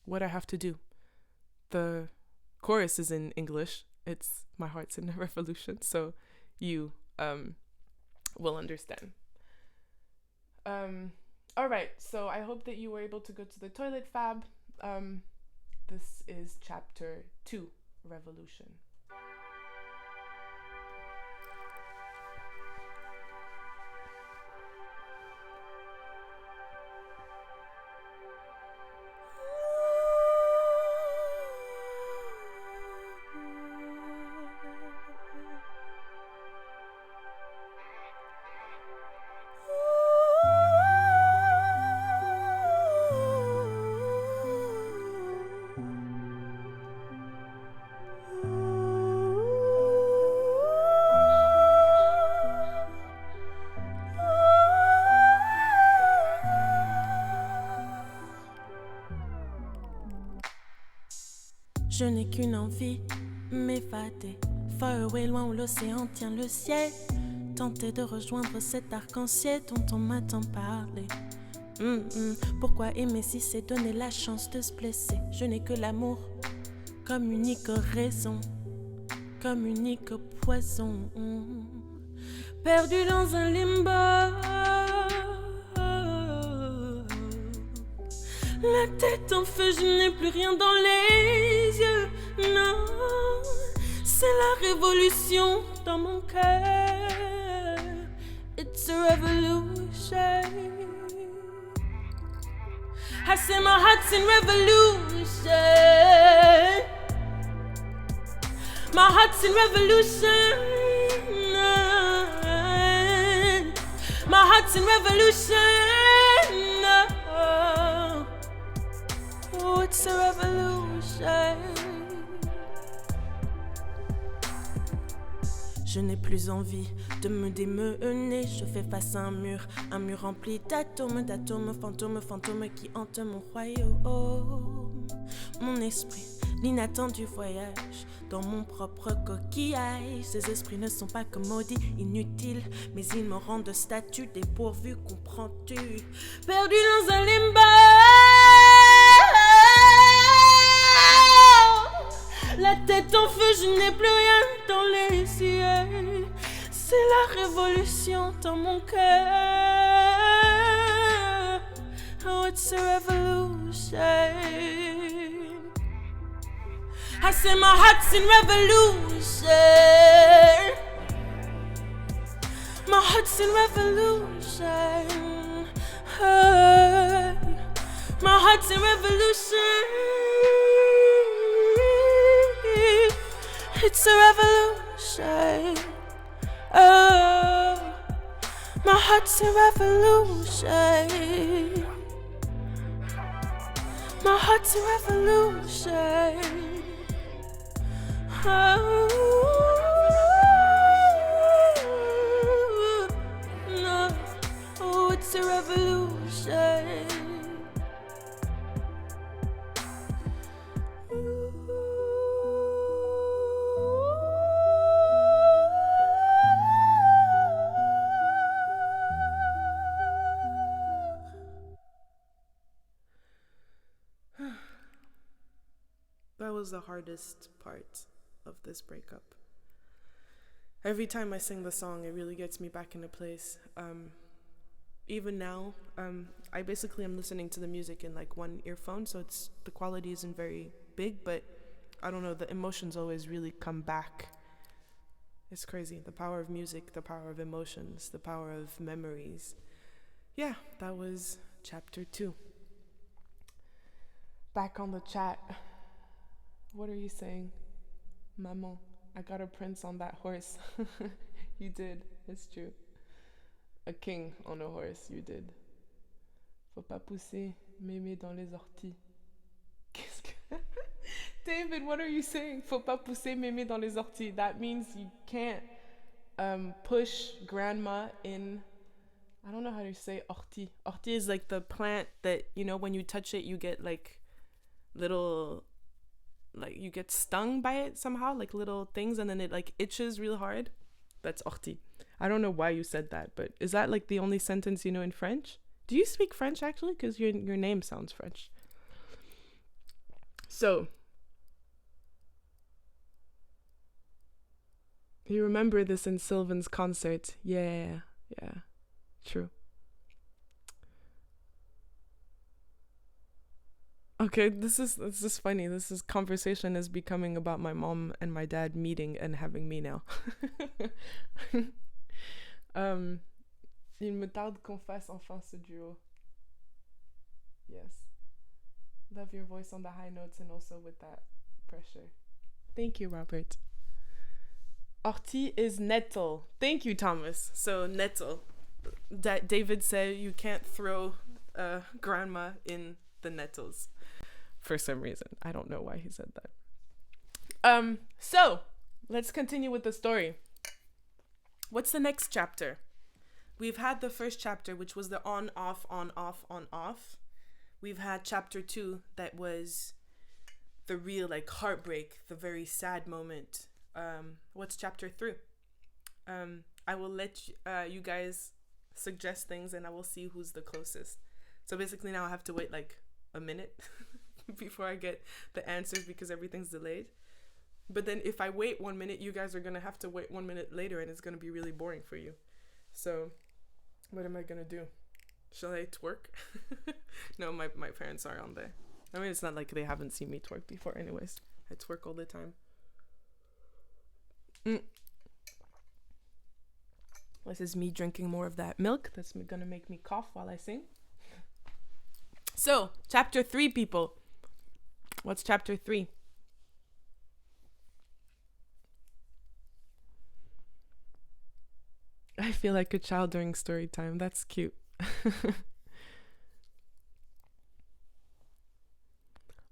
what I have to do. The chorus is in English. It's My Heart's in a Revolution, so you will understand. All right, so I hope that you were able to go to the toilet, Fab. This is chapter 2, Revolution. Je n'ai qu'une envie, m'évader, far away, loin où l'océan tient le ciel. Tenter de rejoindre cet arc-en-ciel dont on m'a tant parlé. Pourquoi aimer si c'est donner la chance de se blesser? Je n'ai que l'amour comme unique raison, comme unique poison. Perdu dans un limbo, la tête en feu, je n'ai plus rien dans les yeux. Non, c'est la révolution dans mon cœur. It's a revolution. I say my heart's in revolution. My heart's in revolution. My heart's in revolution. Oh, it's a revolution. Je n'ai plus envie de me démener. Je fais face à un mur rempli d'atomes, fantômes qui hantent mon royaume. Mon esprit, l'inattendu voyage dans mon propre coquillage. Ces esprits ne sont pas commodis, inutiles, mais ils me rendent statut dépourvu, comprends-tu? Perdu dans un limbo. La tête en feu, je n'ai plus rien dans les yeux. C'est la révolution dans mon cœur. Oh, it's a revolution. I say my heart's in revolution. My heart's in revolution. Oh, my heart's in revolution. It's a revolution. Oh, my heart's a revolution. My heart's a revolution. Oh, no. Oh, it's a revolution. That was the hardest part of this breakup. Every time I sing the song, it really gets me back into place. Even now, I basically am listening to the music in like one earphone, so the quality isn't very big, but I don't know, the emotions always really come back. It's crazy. The power of music, the power of emotions, the power of memories. Yeah, that was chapter 2. Back on the chat. What are you saying? Maman, I got a prince on that horse. You did. It's true. A king on a horse, you did. Faut pas pousser mémé dans les orties. Qu'est-ce que... David, what are you saying? Faut pas pousser mémé dans les orties. That means you can't push grandma in... I don't know how to say ortie. Ortie is like the plant that, you know, when you touch it, you get like little, like you get stung by it somehow, like little things, and then it like itches real hard. That's ortie. I don't know why you said that, but is that like the only sentence you know in French? Do you speak French actually? Because your name sounds French. So, you remember this in Sylvan's concert? Yeah, true. Okay, this is funny. This is conversation is becoming about my mom and my dad meeting and having me now. Il me tarde qu'on fasse enfin ce duo. Yes. Love your voice on the high notes and also with that pressure. Thank you, Robert. Ortie is nettle. Thank you, Thomas. So nettle. David said you can't throw grandma in the nettles for some reason. I don't know why he said that. So let's continue with the story. What's the next chapter? We've had the first chapter, which was the on, off, on, off, on, off. We've had chapter 2, that was the real like heartbreak, the very sad moment. What's chapter 3? I will let you guys suggest things and I will see who's the closest. So basically now I have to wait like a minute before I get the answers because everything's delayed. But then if I wait 1 minute, you guys are going to have to wait 1 minute later and it's going to be really boring for you. So what am I going to do? Shall I twerk? No, my parents are on there. I mean, it's not like they haven't seen me twerk before anyways. I twerk all the time. This is me drinking more of that milk. That's gonna make me cough while I sing. So, chapter 3, people. What's chapter 3? I feel like a child during story time. That's cute.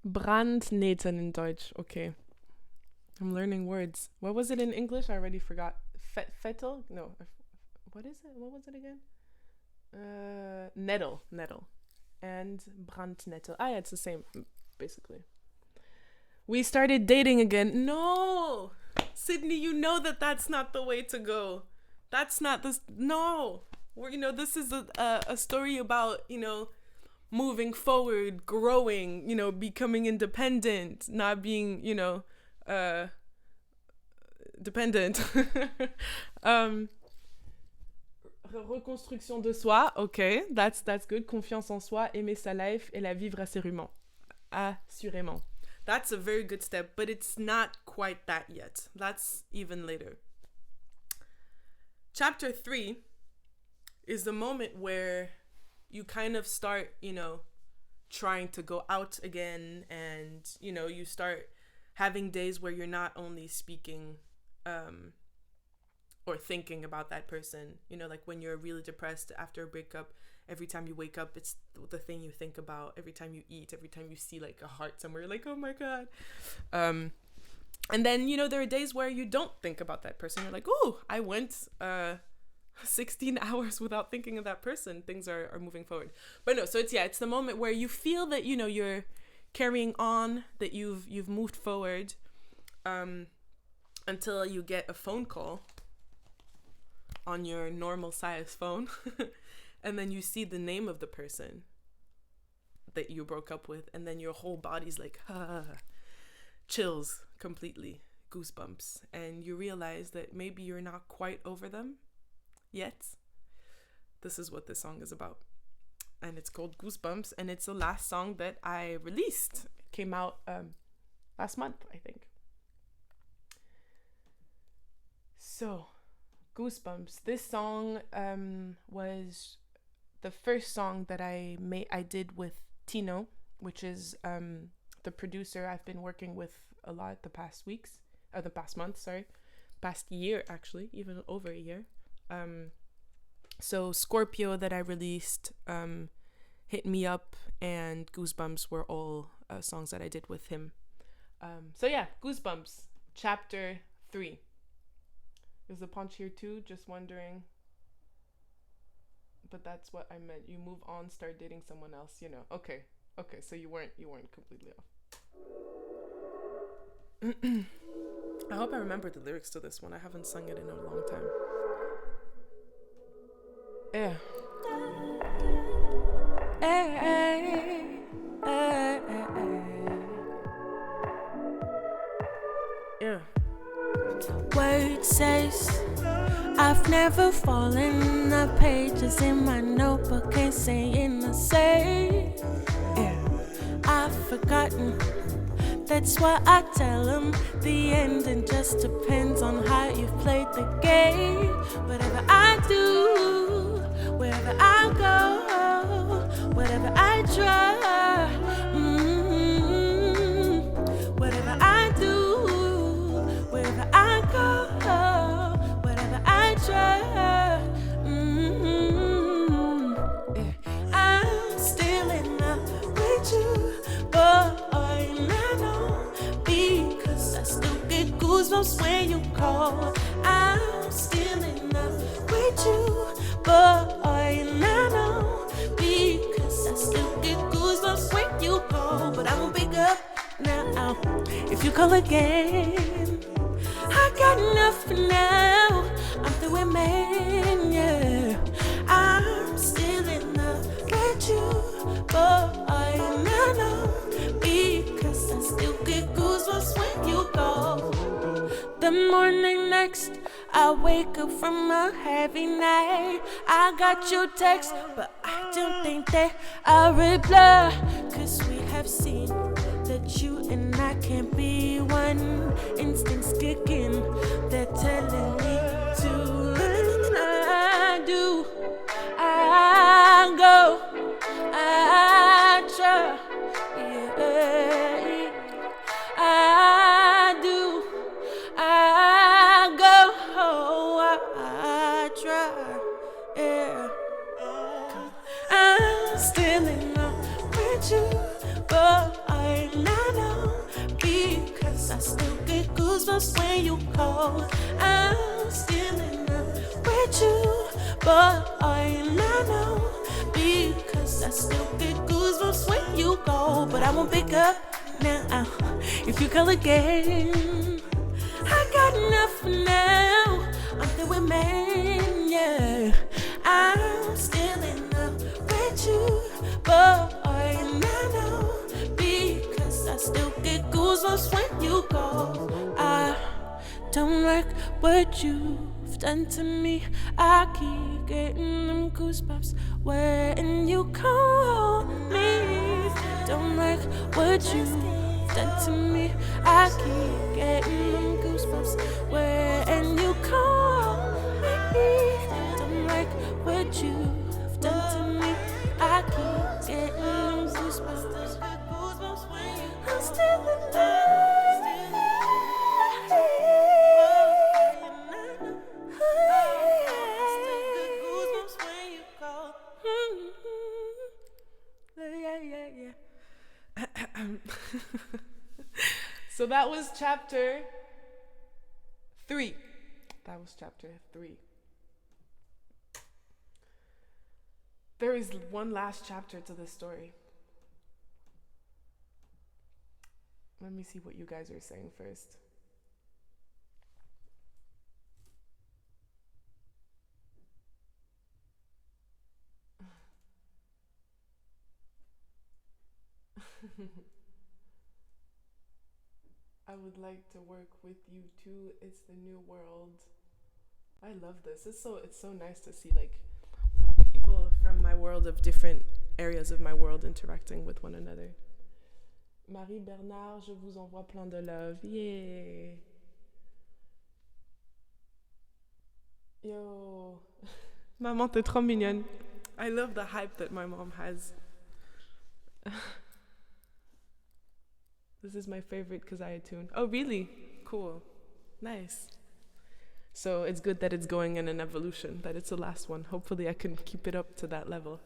Brandnähten in Deutsch. Okay. I'm learning words. What was it in English? I already forgot. Fettel? No. What is it? What was it again? Nettle. And Brandnettel. Ah, yeah, it's the same, basically. We started dating again. No! Sydney, you know that that's not the way to go. That's not this. No! This is a story about, moving forward, growing, becoming independent, not being, dependent. Reconstruction de soi, okay, that's good. Confiance en soi, aimer sa life et la vivre assurément. Assurément. That's a very good step, but it's not quite that yet. That's even later. Chapter 3 is the moment where you kind of start, trying to go out again, and, you start having days where you're not only speaking or thinking about that person, like when you're really depressed after a breakup, every time you wake up, it's the thing you think about. Every time you eat, every time you see like a heart somewhere, you're like, oh my God. And then, there are days where you don't think about that person. You're like, oh, I went 16 hours without thinking of that person. Things are moving forward. But no, so it's the moment where you feel that, you're carrying on, that you've moved forward, until you get a phone call on your normal size phone. And then you see the name of the person that you broke up with, and then your whole body's like, chills completely, goosebumps. And you realize that maybe you're not quite over them yet. This is what this song is about. And it's called Goosebumps, and it's the last song that I released. It came out last month, I think. So, Goosebumps. This song was the first song that I did with Tino, which is the producer I've been working with a lot the past month, past year actually, even over a year. So Scorpio that I released, Hit Me Up, and Goosebumps were all songs that I did with him. So yeah, Goosebumps, chapter 3. Is the punch here too? Just wondering. But that's what I meant. You move on, start dating someone else, you know. Okay. Okay, so you weren't completely off. I hope I remember the lyrics to this one. I haven't sung it in a long time. Yeah. Yeah. Word says I've never fallen. The pages in my notebook ain't saying the same. Yeah. I've forgotten. That's why I tell them the ending just depends on how you've played the game. Whatever I do, wherever I go, whatever I try, whatever I do, wherever I go, whatever I try, I'm still in love with you, but goosebumps when you call. I'm still in love with you, but I know because I still get goosebumps when you call. But I won't pick up now if you call again. I got nothing now. I'm through with man, yeah. I'm still in love with you, but I know because I still get goosebumps when you call. The morning next, I wake up from a heavy night. I got your text, but I don't think that I'll reply. Cause we have seen that you and I can't be one. Instincts kick in, they're telling me to run. I do, I go, I try, yeah, I do, I go, I try, yeah. I'm still in love with you, but I know because I still get goosebumps when you call. I'm still in love with you, but I know because I still get goosebumps when you call. But I won't pick up now if you call again. I got enough now. I'm through with man, yeah. I'm still in love with you, but I know because I still get goosebumps when you call. I don't like what you've done to me. I keep getting them goosebumps when you call me. Don't like what you've done to me. I keep getting them goosebumps when you call me. Don't like what you've done to me. I keep getting them goosebumps. I'm still in love. So that was chapter 3. That was chapter 3. There is one last chapter to this story. Let me see what you guys are saying first. I would like to work with you too. It's the new world. I love this. It's so nice to see like people from my world of different areas of my world interacting with one another. Marie Bernard, je vous envoie plein de love. Yeah. Yo. Maman, t'es trop mignonne. I love the hype that my mom has. This is my favorite K.Zia tune. Oh, really? Cool. Nice. So it's good that it's going in an evolution, that it's the last one. Hopefully I can keep it up to that level.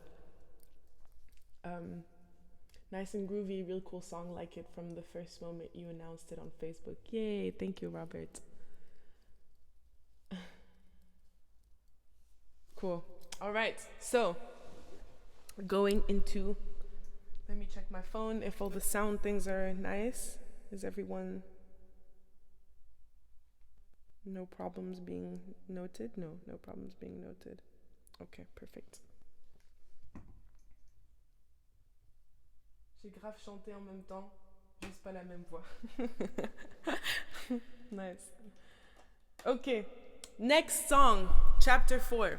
Um, Nice and groovy, real cool song, like it from the first moment you announced it on Facebook. Yay, thank you, Robert. Cool. All right, so going into, let me check my phone if all the sound things are nice. Is everyone, no problems being noted? No problems being noted. Okay, perfect. J'ai grave chanté en même temps, juste pas la même voix. Nice. Okay, next song, chapter 4.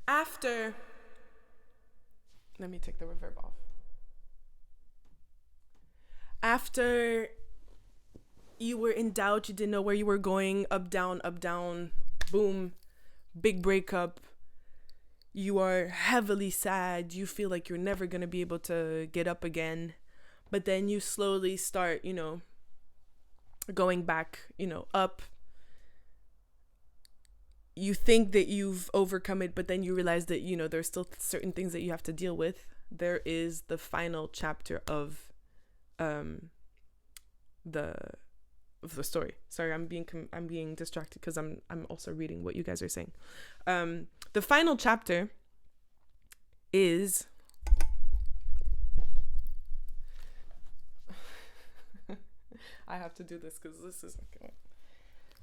After, let me take the reverb off. After you were in doubt, you didn't know where you were going, up, down, boom, big breakup. You are heavily sad. You feel like you're never going to be able to get up again. But then you slowly start, going back, up. You think that you've overcome it, but then you realize that, there's still certain things that you have to deal with. There is the final chapter of the story. Sorry, I'm being distracted because I'm also reading what you guys are saying. The final chapter is I have to do this because this isn't going.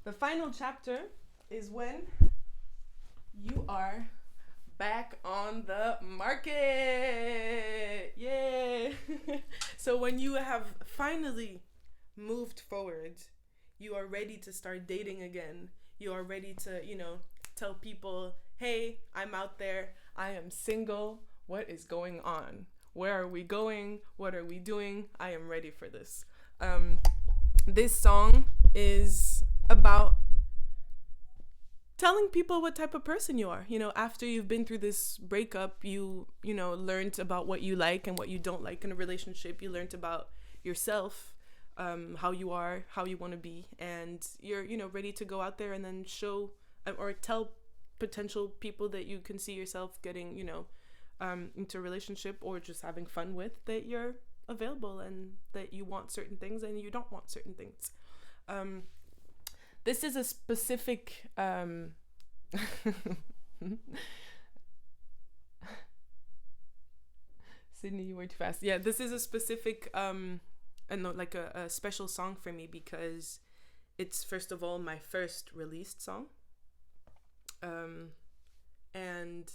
The final chapter is when you are back on the market. Yay! So when you have finally moved forward, you are ready to start dating again. You are ready to, tell people, hey, I'm out there. I am single. What is going on? Where are we going? What are we doing? I am ready for this. This song is about telling people what type of person you are. After you've been through this breakup, you learned about what you like and what you don't like in a relationship. You learned about yourself, how you are, how you want to be, and you're, ready to go out there and then show or tell potential people that you can see yourself getting, into a relationship or just having fun with, that you're available and that you want certain things and you don't want certain things. This is a specific Sydney, you were too fast. Yeah, this is a specific a special song for me because it's, first of all, my first released song. And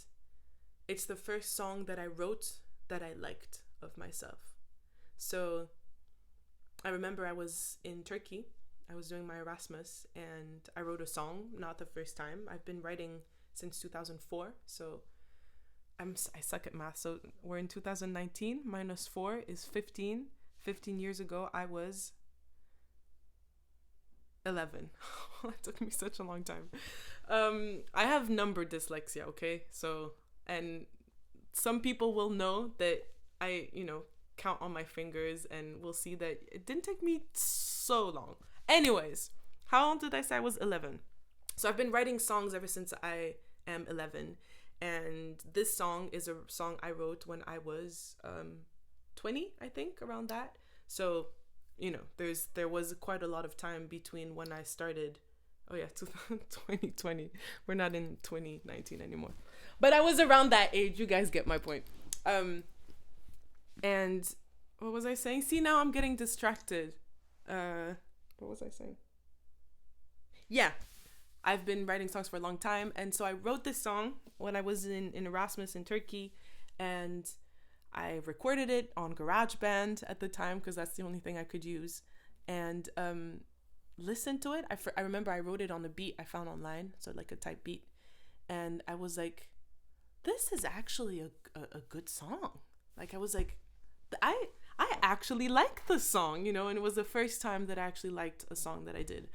it's the first song that I wrote that I liked of myself. So I remember I was in Turkey. I was doing my Erasmus and I wrote a song, not the first time. I've been writing since 2004. So I suck at math. So we're in 2019, minus 4 is 15. 15 years ago, I was 11. It took me such a long time. I have number dyslexia, okay? So, and some people will know that I, count on my fingers and will see that it didn't take me so long. Anyways, how old did I say I was? 11. So I've been writing songs ever since I am 11. And this song is a song I wrote when I was 20, I think, around that. So, there was quite a lot of time between when I started. Oh yeah, 2020. We're not in 2019 anymore. But I was around that age. You guys get my point. And what was I saying? See, now I'm getting distracted. What was I saying? Yeah, I've been writing songs for a long time. And so I wrote this song when I was in Erasmus in Turkey. And I recorded it on GarageBand at the time because that's the only thing I could use. And listened to it. I remember I wrote it on a beat I found online. So like a type beat. And I was like, this is actually a good song. Like I was like, I actually like the song, and it was the first time that I actually liked a song that I did.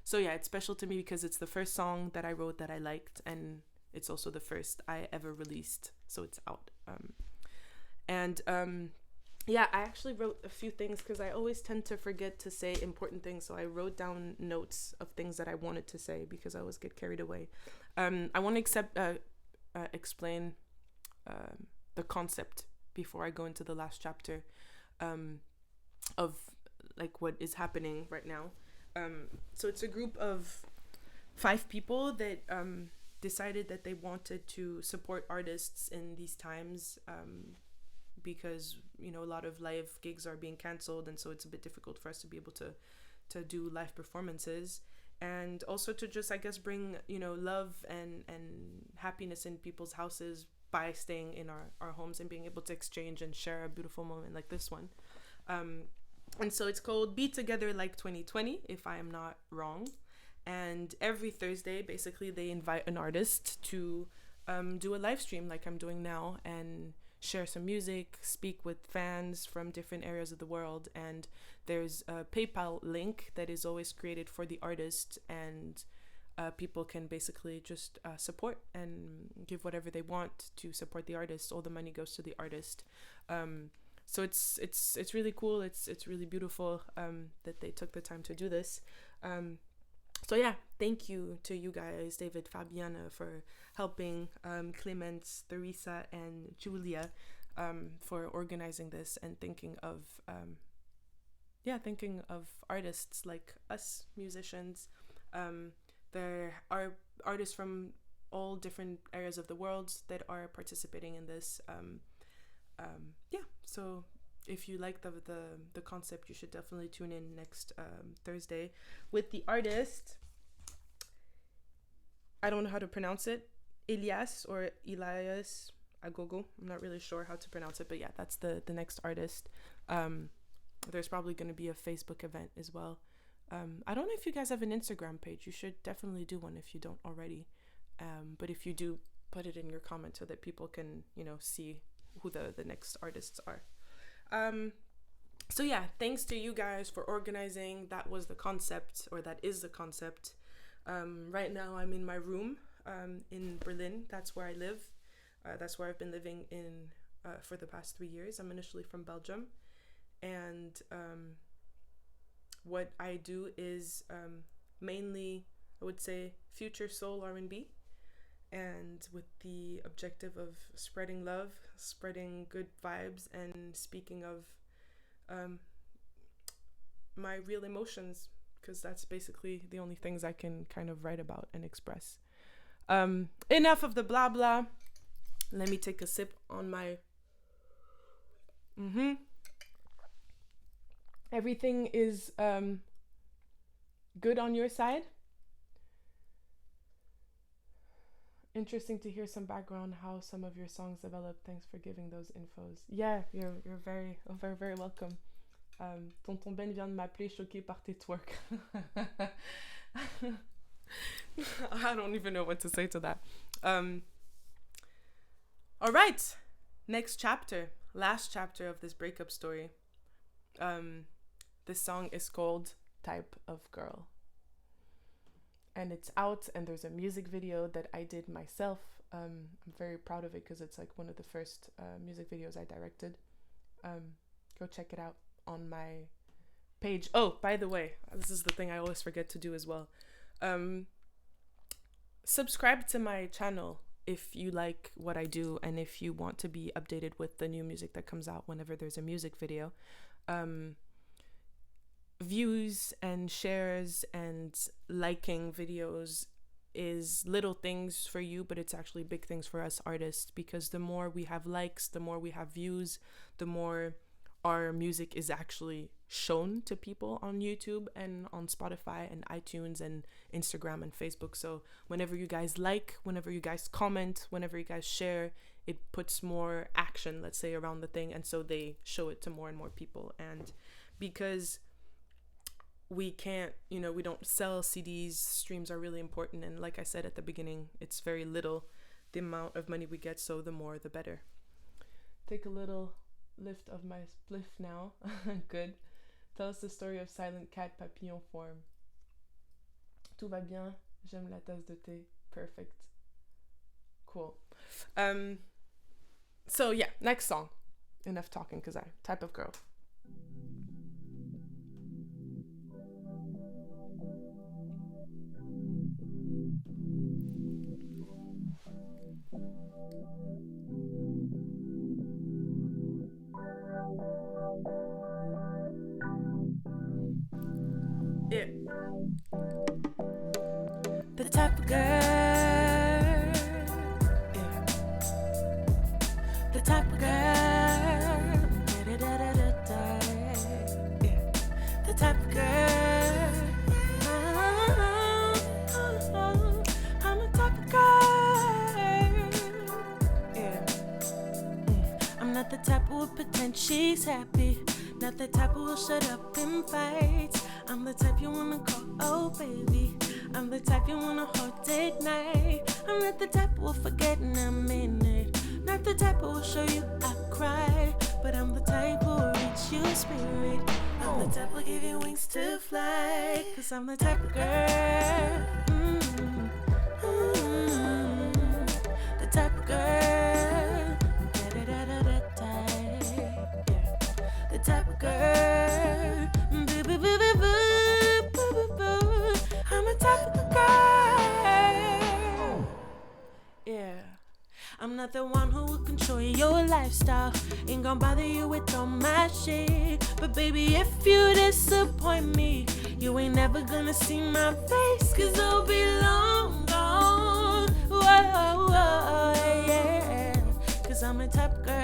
So yeah, it's special to me because it's the first song that I wrote that I liked, and it's also the first I ever released, so it's out. And yeah, I actually wrote a few things because I always tend to forget to say important things. So I wrote down notes of things that I wanted to say because I always get carried away. I want to explain the concept before I go into the last chapter of like what is happening right now. So it's a group of 5 people that decided that they wanted to support artists in these times. Because a lot of live gigs are being canceled, and so it's a bit difficult for us to be able to do live performances, and also to just, I guess, bring love and happiness in people's houses by staying in our homes and being able to exchange and share a beautiful moment like this one. And so it's called Be Together Like 2020, if I am not wrong. And every Thursday, basically, they invite an artist to do a live stream like I'm doing now, and share some music, speak with fans from different areas of the world. And there's a PayPal link that is always created for the artist, and people can basically just support and give whatever they want to support the artist. All the money goes to the artist. So it's really cool. It's really beautiful that they took the time to do this. So yeah, thank you to you guys, David, Fabiana, for helping, Clemence, Theresa, and Julia, for organizing this and thinking of artists like us, musicians. There are artists from all different areas of the world that are participating in this. So if you like the concept, you should definitely tune in next Thursday with the artist. I don't know how to pronounce it. Elias or Elias Agogo. I'm not really sure how to pronounce it, but yeah, that's the next artist. There's probably going to be a Facebook event as well. I don't know if you guys have an Instagram page. You should definitely do one if you don't already. But if you do, put it in your comment so that people can, see who the next artists are. So yeah, thanks to you guys for organizing. That was the concept, or that is the concept. Right now I'm in my room in Berlin. That's where I live. That's where I've been living in for the past 3 years. I'm initially from Belgium. And what I do is mainly, I would say, future soul R&B, and with the objective of spreading love, spreading good vibes, and speaking of my real emotions, because that's basically the only things I can kind of write about and express. Enough of the blah blah. Let me take a sip on my Everything is good on your side? Interesting to hear some background how some of your songs developed. Thanks for giving those infos. Yeah, you're very very welcome. Tonton Ben vient de m'appeler choqué par tes twerk. I don't even know what to say to that. All right, next chapter, last chapter of this breakup story. This song is called Type of Girl. And it's out, and there's a music video that I did myself. I'm very proud of it because it's like one of the first music videos I directed. Go check it out on my page. Oh, by the way, this is the thing I always forget to do as well. Subscribe to my channel if you like what I do, and if you want to be updated with the new music that comes out whenever there's a music video. Views and shares and liking videos is little things for you, but it's actually big things for us artists, because the more we have likes, the more we have views, the more our music is actually shown to people on YouTube and on Spotify and iTunes and Instagram and Facebook. So whenever you guys like, whenever you guys comment, whenever you guys share, it puts more action, let's say, around the thing, and so they show it to more and more people. And because we can't, we don't sell CDs, streams are really important, and like I said at the beginning, it's very little the amount of money we get, so the more the better. Take a little lift of my spliff now. Good. Tell us the story of Silent Cat Papillon Form. Tout va bien, j'aime la tasse de thé. Perfect. Cool. So yeah, next song. enough talking, K.Zia. Type of girl. Yeah. The type of girl. Yeah. The type of girl. Da-da-da-da-da-da. Yeah. The type of girl. I'm the type of girl. Yeah. I'm not the type who would pretend she's happy. Not the type who will shut up in fights. I'm the type you wanna call, oh baby. I'm the type you wanna hold at night. I'm not the type who will forget in a minute. Not the type who will show you I cry. But I'm the type who will reach your spirit. I'm the type who will give you wings to fly. Cause I'm the type of girl. The type of girl. Yeah. The type of girl. I'm a type of girl. Yeah. I'm not the one who will control your lifestyle. Ain't gon' bother you with all my shit. But baby, if you disappoint me, you ain't never gonna see my face. Cause I'll be long gone. Whoa, whoa, yeah. Cause I'm a type of girl.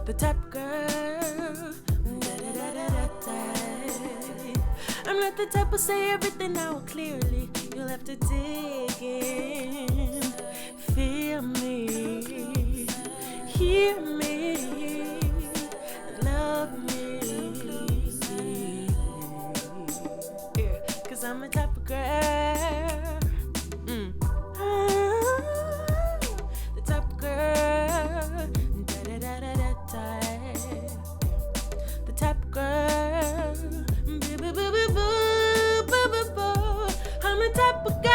The type of girl. I'm not the type to say everything out clearly. You'll have to dig in, feel me, hear me, love me. Yeah, cause I'm the type of girl. The type of girl. The type of girl. I'm the type of girl.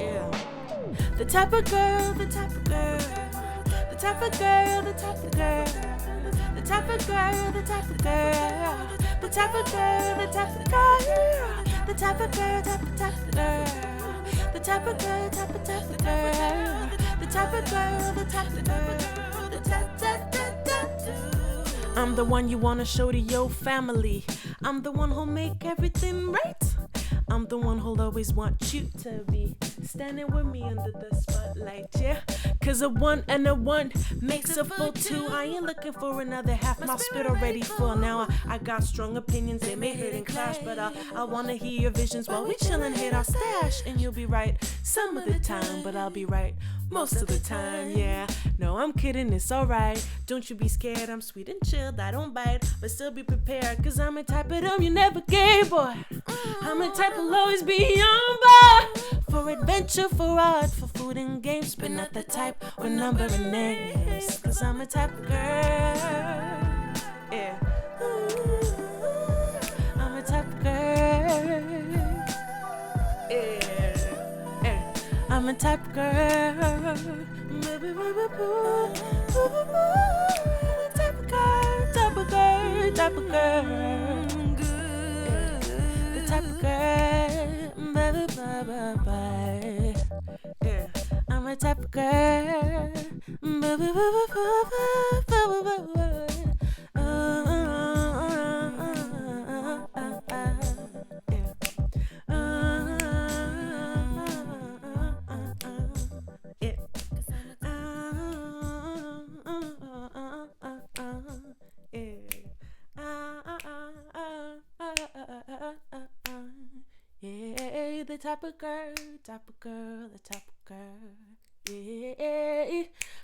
Yeah. The type of girl, the type of girl. The type of girl, the type of girl. The type of girl, the type of girl. The type of girl, the type of girl. The type of girl, type of girl. The type of girl, type of girl. The type of girl, the type of girl. I'm the one you wanna show to your family. I'm the one who'll make everything right. I'm the one who'll always want you to be standing with me under the spotlight, yeah. Cause a one and a one makes a full two. I ain't looking for another half, my spit already full. Now I got strong opinions, they may hurt and clash, but I wanna hear your visions while we chillin', hit our stash. And you'll be right some of the time, but I'll be right most of the time, yeah. No, I'm kidding, it's alright. Don't you be scared, I'm sweet and chilled, I don't bite. But still be prepared, cause I'm a type of them you never gave, boy. I'm a type who'll always be on board. For adventure, for art, for food and games. But not the type with number and names. Cause I'm a type of girl. Yeah. I'm a type of girl. Yeah. I'm a type of girl. Type of girl, type of girl, type of girl. The type of girl. Yeah. I'm a type of girl. Yeah, the type of girl, type of girl, the type of girl. Yeah,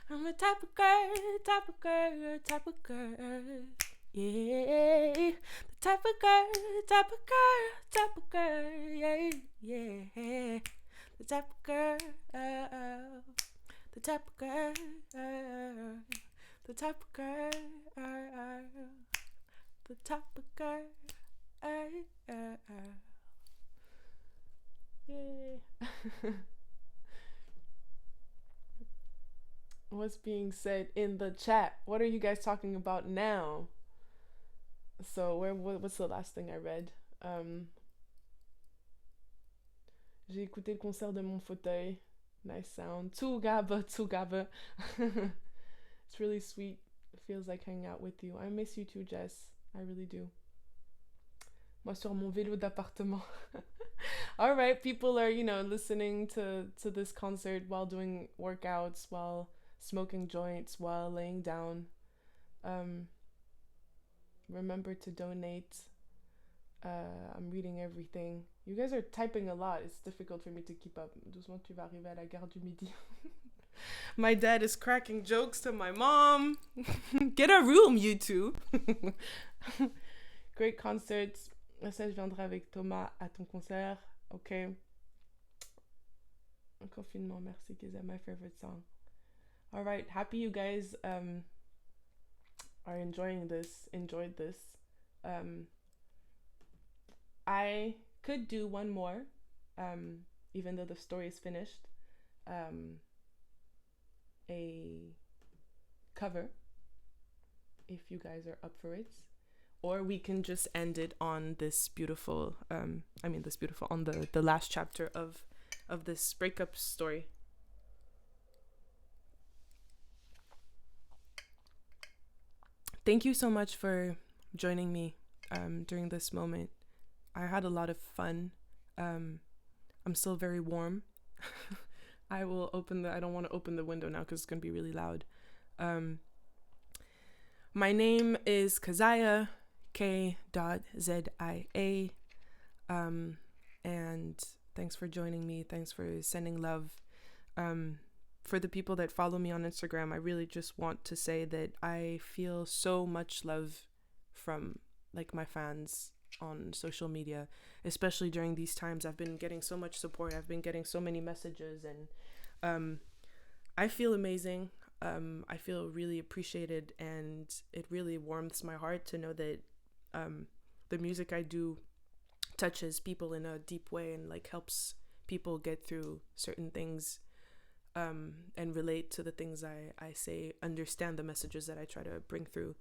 I'm the type of girl, type of girl, type of girl. Yeah, the type of girl, type of girl, type of girl. Yeah, yeah, the type of girl, the type of girl, the type of girl, the type of girl. Yay. What's being said in the chat? What are you guys talking about now? So what's the last thing I read? J'ai écouté le concert de mon fauteuil. Nice sound. Tugaba, Tugaba. It's really sweet. It feels like hanging out with you. I miss you too, Jess. I really do. Moi sur mon vélo d'appartement. All right, people are, listening to this concert while doing workouts, while smoking joints, while laying down. Remember to donate. I'm reading everything. You guys are typing a lot. It's difficult for me to keep up. Doucement, tu vas arriver à la gare du Midi. My dad is cracking jokes to my mom. Get a room, you two. Great concerts. Ça, je viendrai avec Thomas à ton concert. Okay. Confinement, merci, K.Zia, my favorite song. All right, happy you guys are enjoyed this. I could do one more, even though the story is finished. A cover, if you guys are up for it. Or we can just end it on this beautiful, on the last chapter of this breakup story. Thank you so much for joining me during this moment. I had a lot of fun. I'm still very warm. I will I don't want to open the window now because it's going to be really loud. My name is K.Zia, K.Zia. And thanks for joining me. Thanks for sending love. For the people that follow me on Instagram, I really just want to say that I feel so much love from my fans on social media, especially during these times. I've been getting so much support. I've been getting so many messages, and I feel amazing. I feel really appreciated, and it really warms my heart to know that the music I do touches people in a deep way and helps people get through certain things, and relate to the things I say, understand the messages that I try to bring through.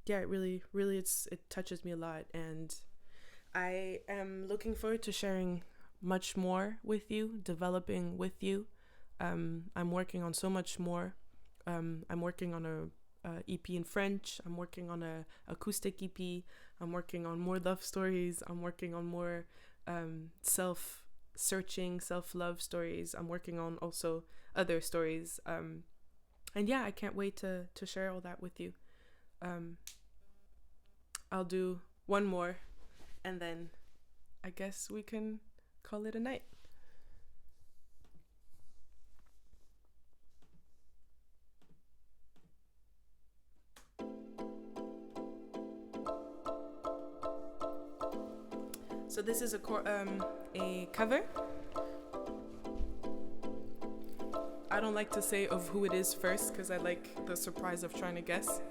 It really it touches me a lot, and I am looking forward to sharing much more with you, developing with you. I'm working on so much more. I'm working on a EP in French. I'm working on a acoustic EP. I'm working on more love stories. I'm working on more self-searching, self-love stories. I'm working on also other stories. And I can't wait to share all that with you. I'll do one more, and then I guess we can call it a night. So this is a cover. I don't like to say of who it is first because I like the surprise of trying to guess.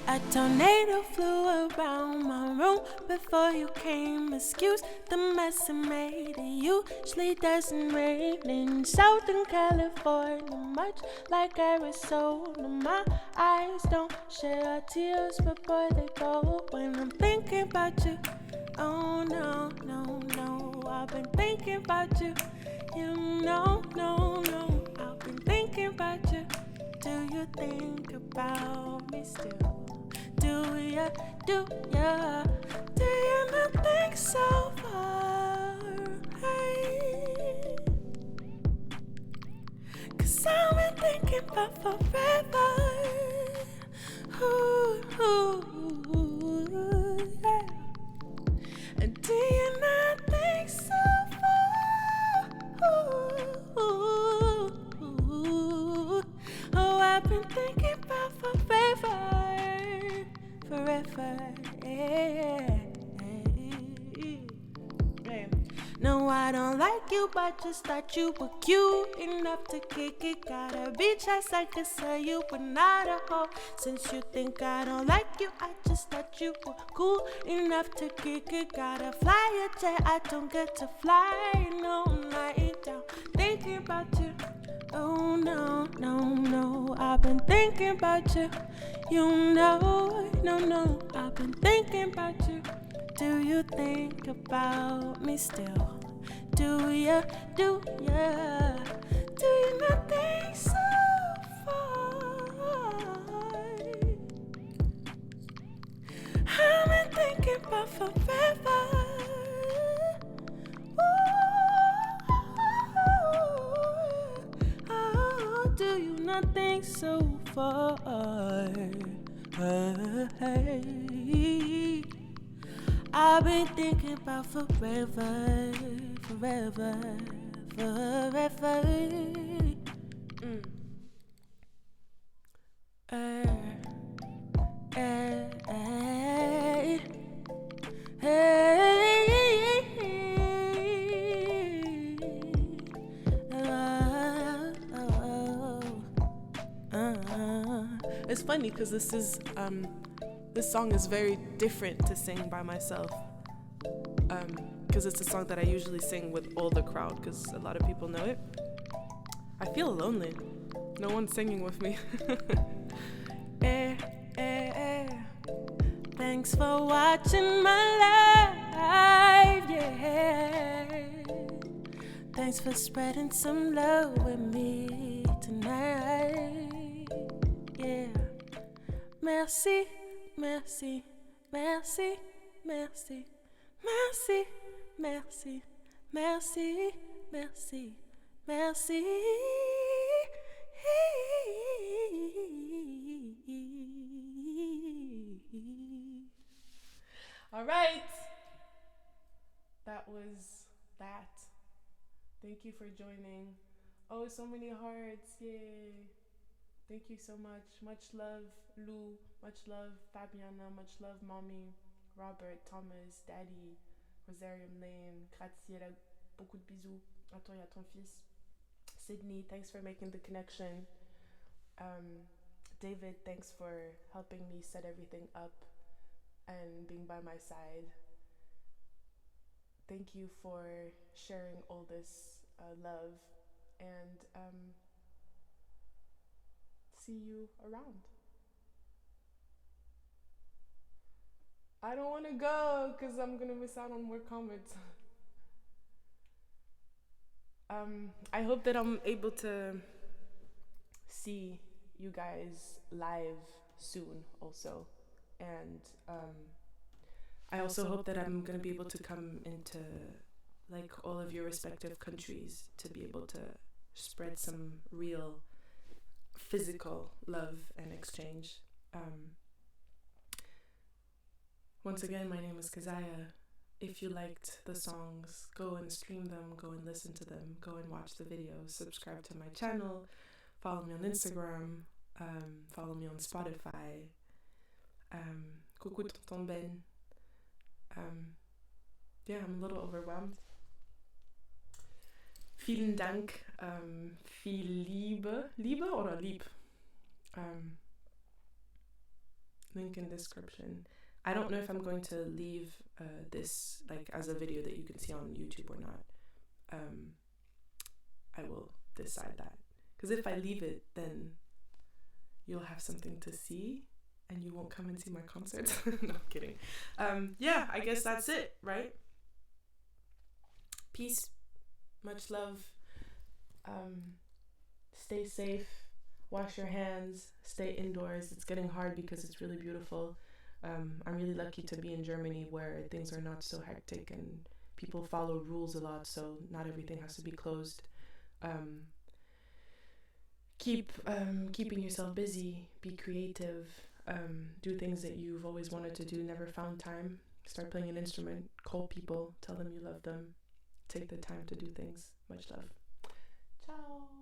A tornado flew around my room before you came. Excuse the mess I made. It usually doesn't rain in Southern California, much like Arizona. My eyes don't shed tears before they go when I'm thinking about you. Oh no, no, no, I've been thinking about you. You know, no, no, I've been thinking about you. Do you think about me still? Do ya not think so far? Hey. 'Cause I've been thinking about forever. Ooh, ooh, yeah. And do you not think so far? Oh, I've been thinking about forever, yeah. No, I don't like you, but just thought you were cute enough to kick it. Got a beach house I could sell you, but not a hoe. Since you think I don't like you, I just thought you were cool enough to kick it. Gotta fly a jet, I don't get to fly. No, I'm lying down, thinking about you. Oh no, no, no, I've been thinking about you. You know, no, I've been thinking about you. Do you think about me still? Do you not think so far? I've been thinking about forever. Oh, do you not think so far? I've been thinking about forever. It's funny because this song is very different to sing by myself. Because it's a song that I usually sing with all the crowd because a lot of people know it. I feel lonely. No one's singing with me. Thanks for watching my life, yeah. Thanks for spreading some love with me tonight, yeah. Merci, merci, merci, merci, merci, merci, merci, merci, merci. All right. That was that. Thank you for joining. Oh, so many hearts. Yay. Thank you so much. Much love, Lou. Much love, Fabiana. Much love, Mommy, Robert, Thomas, Daddy, Rosarium Lane, K.Zia. Beaucoup de bisous. À toi et à ton fils. Sydney, thanks for making the connection. David, thanks for helping me set everything up and being by my side. Thank you for sharing all this love, and see you around. I don't want to go because I'm going to miss out on more comments. I hope that I'm able to see you guys live soon also. And I also hope that I'm going to be able to come into like all of your respective countries to be able to spread some real physical love and exchange. Once again, my name is K.Zia. If you liked the songs, go and stream them, go and listen to them, go and watch the videos, subscribe to my channel, follow me on Instagram, follow me on Spotify. Coucou Tonton Ben. Yeah, I'm a little overwhelmed. Vielen Dank, viel Liebe. Liebe oder lieb? Link in description. I don't know if I'm going to leave this like as a video that you can see on YouTube or not. I will decide that. Because if I leave it, then you'll have something to see and you won't come and see my concerts. No, I'm kidding. Yeah, I guess that's it, right? Peace. Much love. Stay safe. Wash your hands. Stay indoors. It's getting hard because it's really beautiful. I'm really lucky to be in Germany where things are not so hectic and people follow rules a lot, so not everything has to be closed. Keeping yourself busy, be creative, do things that you've always wanted to do, never found time. start playing an instrument, call people, tell them you love them, take the time to do things. Much love. Ciao.